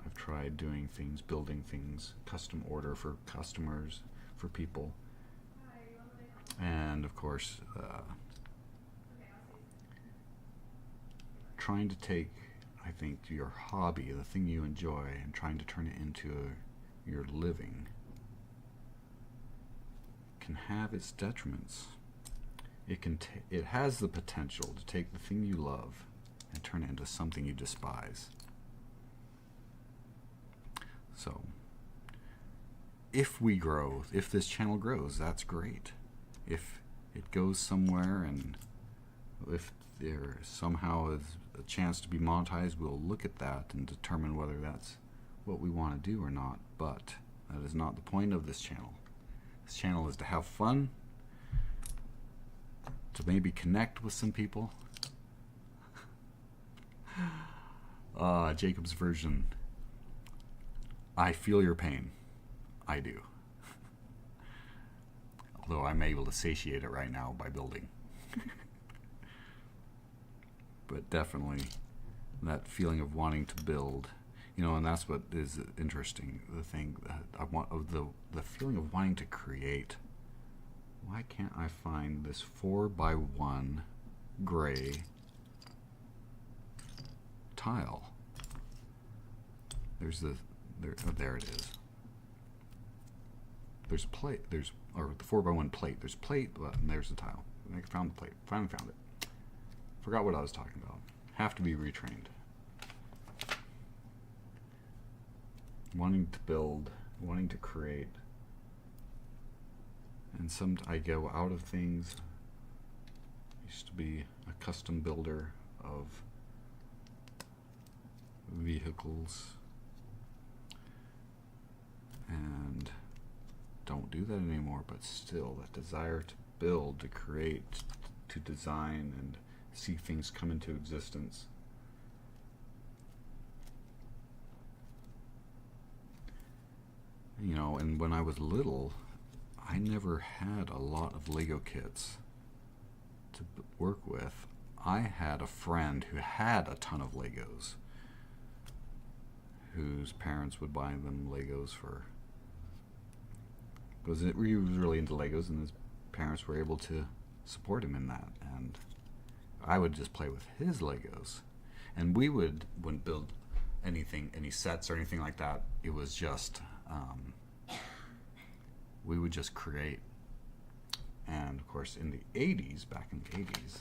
Speaker 1: I've tried doing things, building things, custom order for customers, for people. And of course, trying to take, I think, your hobby, the thing you enjoy, and trying to turn it into your living can have its detriments. It has the potential to take the thing you love and turn it into something you despise. So, if this channel grows, that's great. If it goes somewhere and if there somehow is a chance to be monetized, we'll look at that and determine whether that's what we want to do or not. But that is not the point of this channel. This channel is to have fun, to maybe connect with some people. Jacob's version. I feel your pain. I do. Although I'm able to satiate it right now by building. But definitely that feeling of wanting to build, you know, and that's what is interesting. The thing that I want, of the feeling of wanting to create. Why can't I find this 4x1 gray tile? There's the there it is. There's plate. Or the 4x1 plate. There's plate, and there's the tile. I found the plate. Finally found it. Forgot what I was talking about. Have to be retrained. Wanting to build, wanting to create, and I go out of things. Used to be a custom builder of vehicles, and don't do that anymore. But still, that desire to build, to create, to design, and see things come into existence. You know, and when I was little, I never had a lot of Lego kits to work with. I had a friend who had a ton of Legos, whose parents would buy them Legos for, because he was really into Legos, and his parents were able to support him in that. And I would just play with his Legos, and we wouldn't build anything, any sets or anything like that. It was just we would just create. And of course, in the 80s, back in the 80s,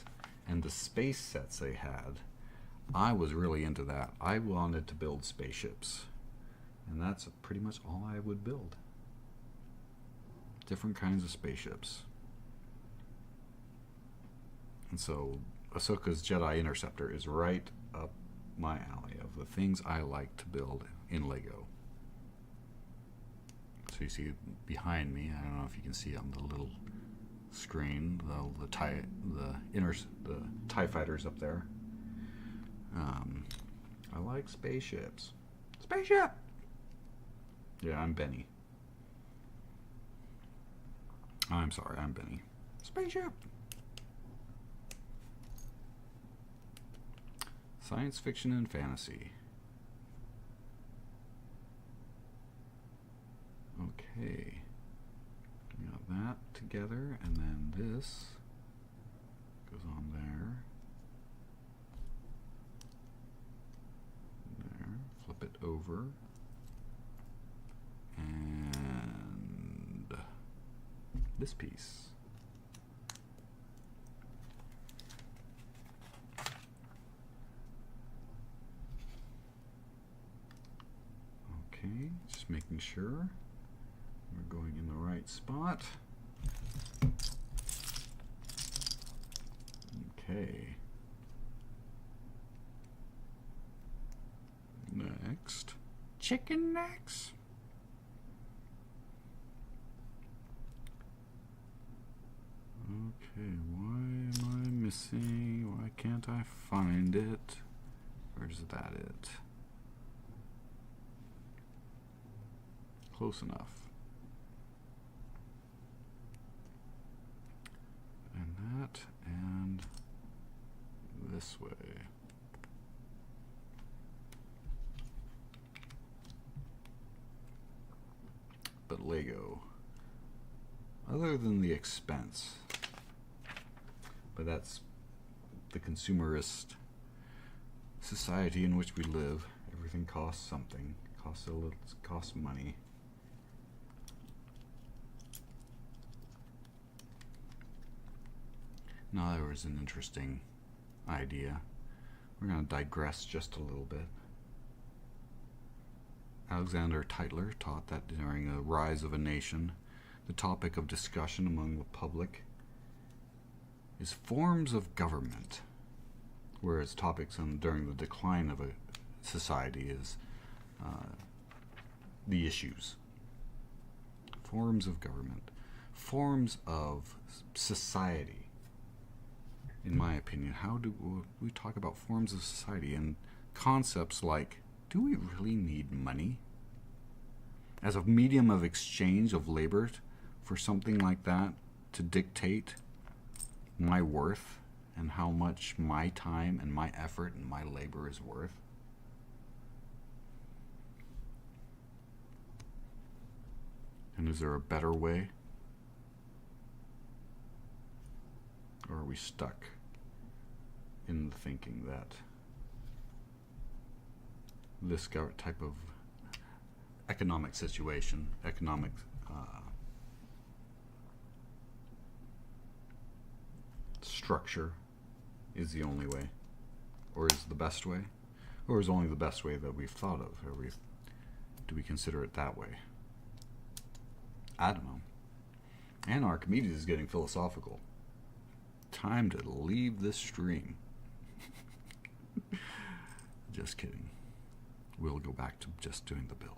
Speaker 1: and the space sets they had, I was really into that. I wanted to build spaceships, and that's pretty much all I would build. Different kinds of spaceships. And so Ahsoka's Jedi Interceptor is right up my alley of the things I like to build in Lego. So you see behind me, I don't know if you can see on the little screen, the TIE fighters up there. I like spaceships. Spaceship! Yeah, I'm Benny. I'm sorry, I'm Benny. Spaceship! Science fiction and fantasy. Okay. We got that together, and then this goes on there. There. Flip it over. And this piece. Okay, just making sure we're going in the right spot. Okay. Next. Chicken necks. Okay, why am I missing? Why can't I find it? Where's that it? Close enough. And that, and this way. But Lego, other than the expense, but that's the consumerist society in which we live. Everything costs something. Costs a little. Costs money. Now there was an interesting idea. We're going to digress just a little bit. Alexander Tytler taught that during the rise of a nation, the topic of discussion among the public is forms of government. whereas topics on during the decline of a society is the issues, forms of government, forms of society. In my opinion, how do we talk about forms of society and concepts like, do we really need money as a medium of exchange of labor for something like that to dictate my worth and how much my time and my effort and my labor is worth? And is there a better way? Or are we stuck in the thinking that this type of economic situation, economic structure is the only way, or is the best way, or is only the best way that we've thought of? Do we consider it that way? I don't know. And Archimedes is getting philosophical. Time to leave this stream. Just kidding. We'll go back to just doing the build.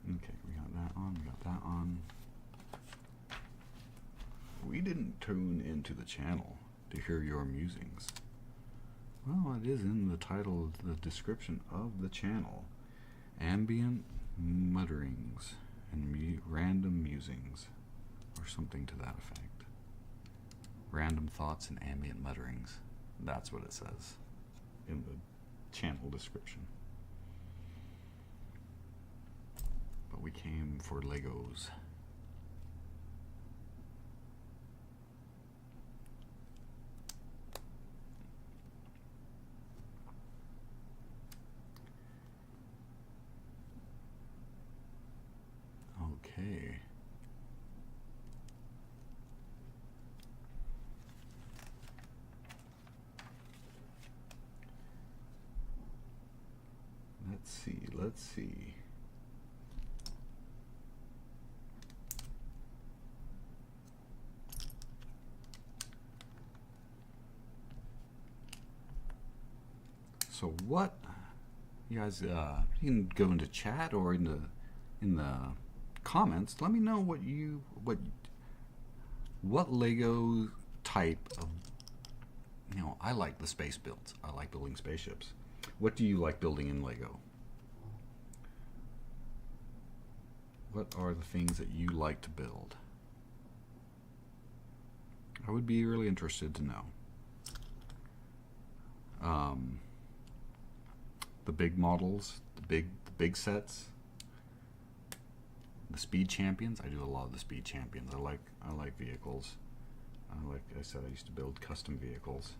Speaker 1: Okay, we got that on, we got that on. We didn't tune into the channel to hear your musings. Well, it is in the title of the description of the channel. Ambient mutterings and random musings, or something to that effect. Random thoughts and ambient mutterings. That's what it says in the channel description. But we came for Legos. Okay. Let's see. So what, you guys, you can go into chat or in the comments. Let me know what Lego type of, I like the space builds. I like building spaceships. What do you like building in Lego? What are the things that you like to build? I would be really interested to know. The big models, the big sets, the speed champions. I do a lot of the speed champions. I like vehicles. Like I said, I used to build custom vehicles.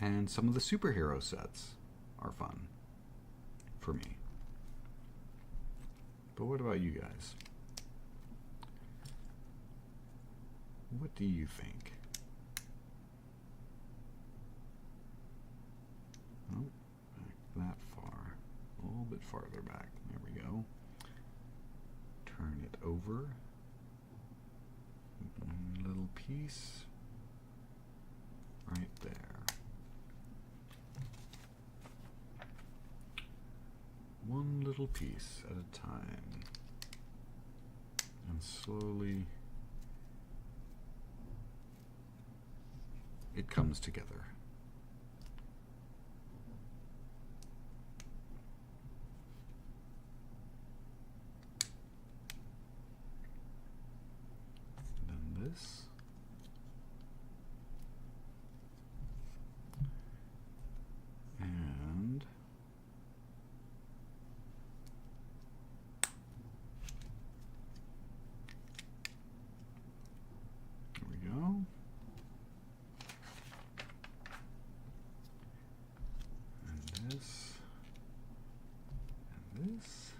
Speaker 1: And some of the superhero sets are fun for me. But what about you guys? What do you think? Oh, back that far. A little bit farther back. There we go. Turn it over. One little piece. Right there. One little piece at a time. And slowly it comes together. Then this. And there we go. And this. And this.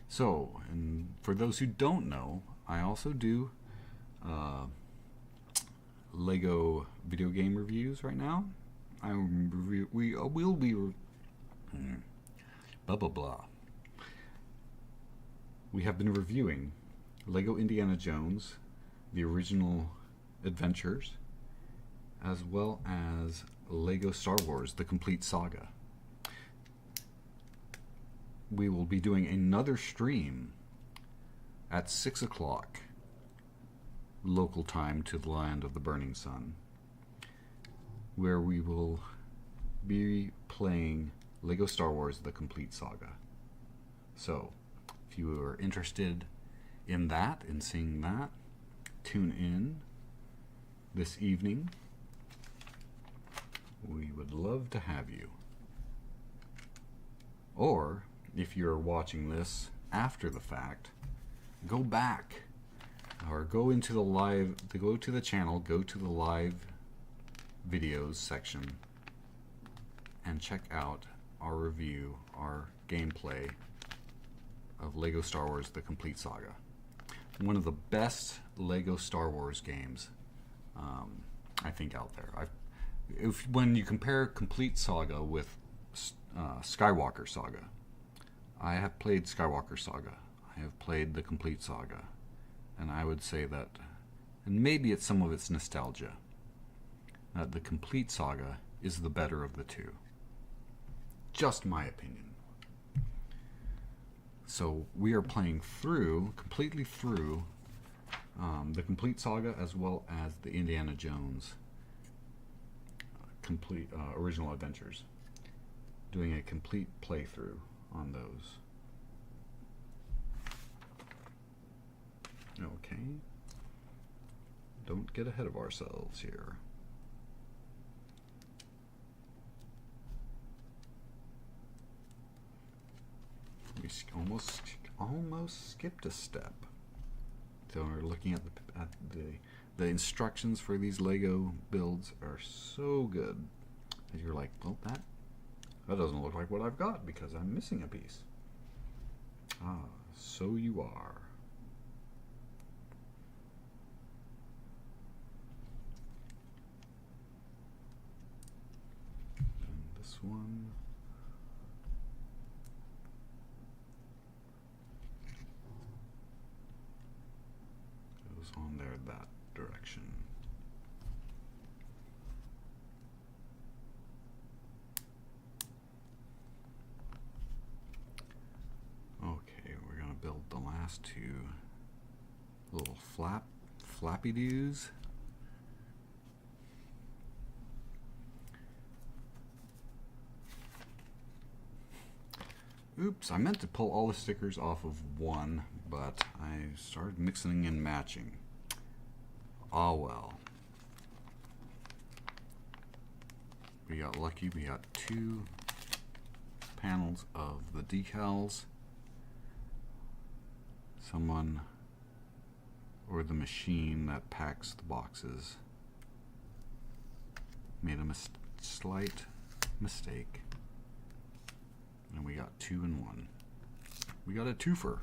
Speaker 1: So, and for those who don't know, I also do uh, Lego video game reviews right now. We will be blah blah blah. We have been reviewing Lego Indiana Jones, the original adventures, as well as Lego Star Wars, the complete saga. We will be doing another stream at 6 o'clock local time to the land of the burning sun, where we will be playing Lego Star Wars, the complete saga. So, if you are interested in that, in seeing that, tune in this evening. We would love to have you. Or, if you're watching this after the fact, go back or go into the live, go to the channel, go to the live videos section and check out our review, our gameplay of Lego Star Wars, the complete saga. One of the best Lego Star Wars games, I think, out there. When you compare complete saga with Skywalker saga, I have played Skywalker saga. I have played the complete saga. And I would say that, and maybe it's some of its nostalgia, that the complete saga is the better of the two. Just my opinion. So we are playing completely through the complete saga, as well as the Indiana Jones complete original adventures. Doing a complete playthrough on those. Okay. Don't get ahead of ourselves here. We almost skipped a step. So we're looking at the instructions for these Lego builds are so good. And you're like, well, that doesn't look like what I've got because I'm missing a piece. Ah, so you are. And this one. Goes on there that direction. Okay, we're gonna build the last two little flappy doos. Oops, I meant to pull all the stickers off of one, but I started mixing and matching. Ah well. We got lucky, we got two panels of the decals. Someone or the machine that packs the boxes made a slight mistake. And we got 2 in 1. We got a twofer.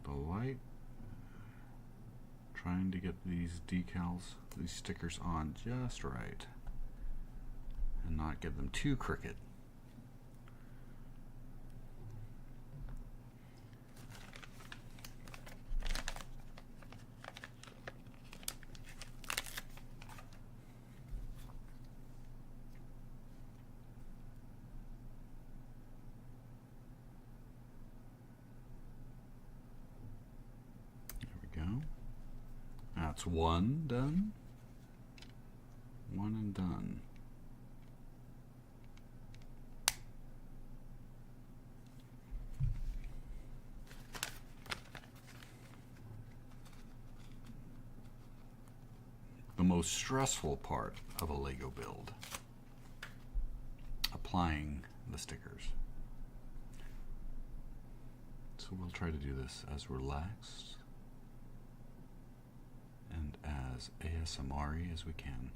Speaker 1: The light. Trying to get these decals, these stickers on just right. And not get them too crooked. That's one done. One and done. The most stressful part of a Lego build: applying the stickers. So we'll try to do this as relaxed and as ASMR-y as we can.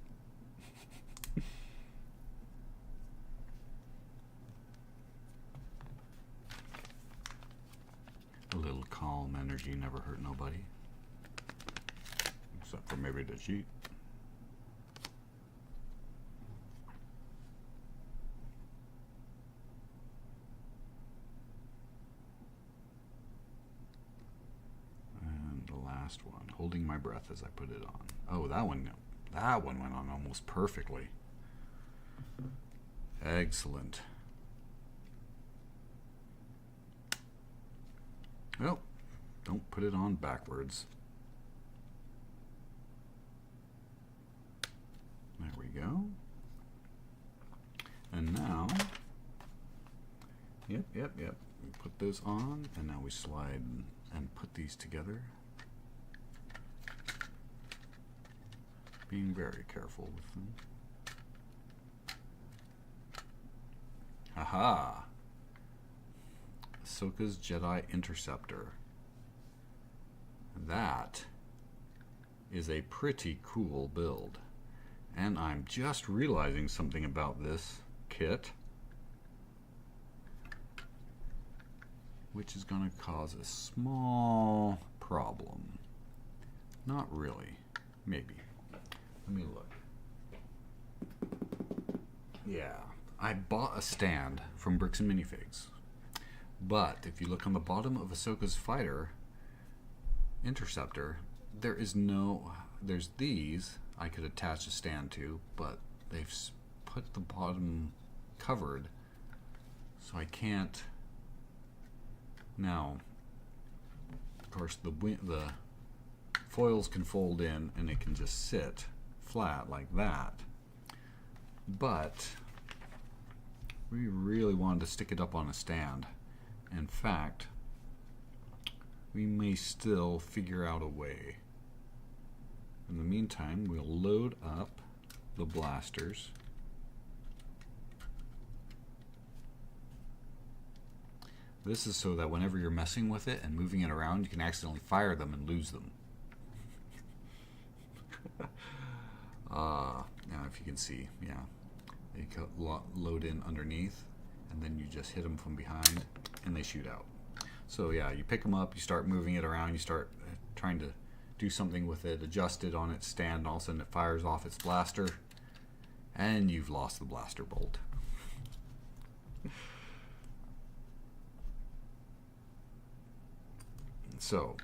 Speaker 1: energy never hurt nobody. Except for maybe the cheat. And the last one, holding my breath as I put it on. Oh, that one went on almost perfectly. Excellent. Well, don't put it on backwards. There we go. And now, yep. We put those on, and now we slide and put these together. Being very careful with them. Aha! Ahsoka's Jedi Interceptor. That is a pretty cool build. And I'm just realizing something about this kit, which is going to cause a small problem. Not really. Maybe. Let me look. Yeah, I bought a stand from Bricks and Minifigs. But if you look on the bottom of Ahsoka's fighter interceptor, there's these I could attach a stand to, but they've put the bottom covered, so I can't. Now, of course, the foils can fold in and it can just sit flat like that, but we really wanted to stick it up on a stand. In fact, we may still figure out a way. In the meantime, we'll load up the blasters. This is so that whenever you're messing with it and moving it around, you can accidentally fire them and lose them. Now if you can see, yeah, they load in underneath, and then you just hit them from behind, and they shoot out. So yeah, you pick them up, you start moving it around, you start trying to do something with it, adjust it on its stand, and all of a sudden it fires off its blaster, and you've lost the blaster bolt. So,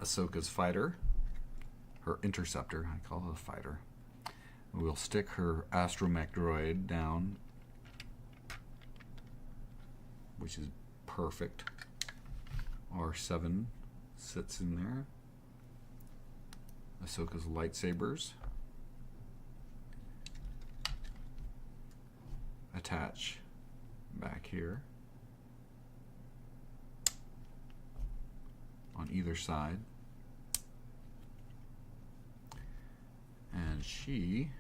Speaker 1: Ahsoka's fighter, her interceptor, I call it a fighter. We'll stick her astromech droid down, which is perfect. R7 sits in there. Ahsoka's lightsabers attach back here on either side, and she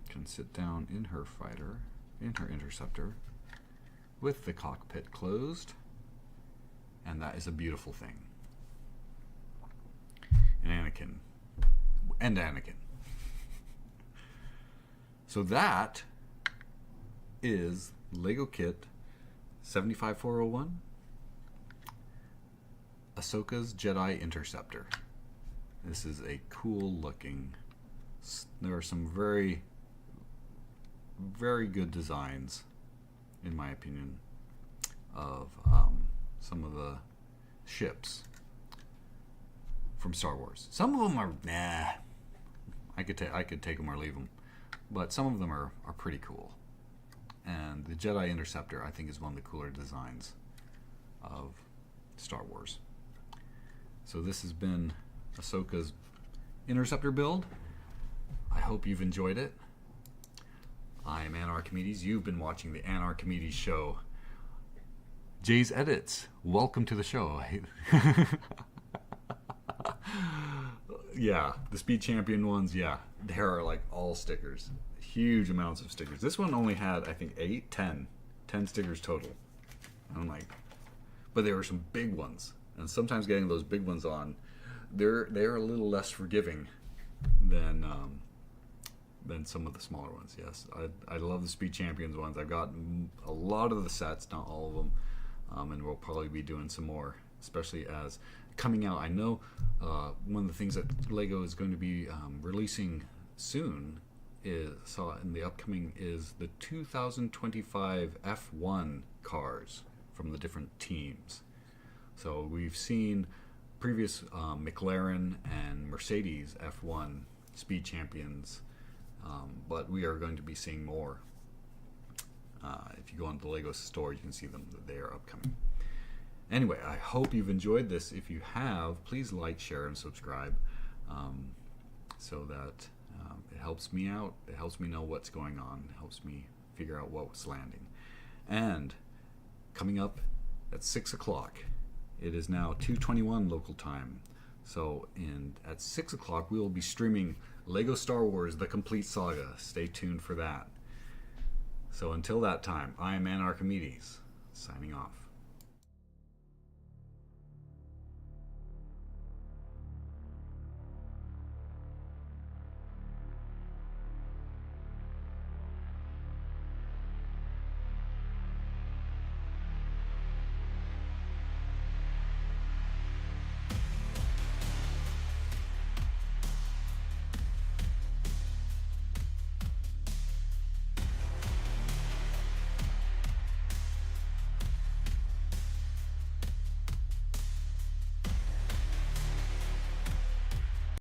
Speaker 1: can sit down in her fighter, in her interceptor, with the cockpit closed, and that is a beautiful thing. And Anakin. So that is Lego Kit 75401, Ahsoka's Jedi Interceptor. This is a cool looking, there are some very, very good designs, in my opinion, of some of the ships from Star Wars. Some of them are, nah, I could take them or leave them, but some of them are pretty cool. And the Jedi Interceptor, I think, is one of the cooler designs of Star Wars. So this has been Ahsoka's Interceptor build. I hope you've enjoyed it. I am Anarchimedes. You've been watching the Anarchimedes show. Jay's Edits. Welcome to the show. Yeah, the Speed Champion ones, yeah. There are like all stickers. Huge amounts of stickers. This one only had, I think, 10 stickers total. I'm like, but there were some big ones. And sometimes getting those big ones on, they're a little less forgiving than than some of the smaller ones. Yes, I love the Speed Champions ones. I've got a lot of the sets, not all of them, and we'll probably be doing some more, especially as coming out. I know one of the things that Lego is going to be releasing soon in the upcoming is the 2025 F1 cars from the different teams. So we've seen previous McLaren and Mercedes F1 Speed Champions, but we are going to be seeing more. If you go into the Lego store, you can see them. They are upcoming. Anyway, I hope you've enjoyed this. If you have, please like, share, and subscribe, so that it helps me out. It helps me know what's going on. It helps me figure out what's landing. And coming up at 6 o'clock, it is now 2:21 local time. So at 6 o'clock, we will be streaming Lego Star Wars: The Complete Saga. Stay tuned for that. So until that time, I am Archimedes, signing off.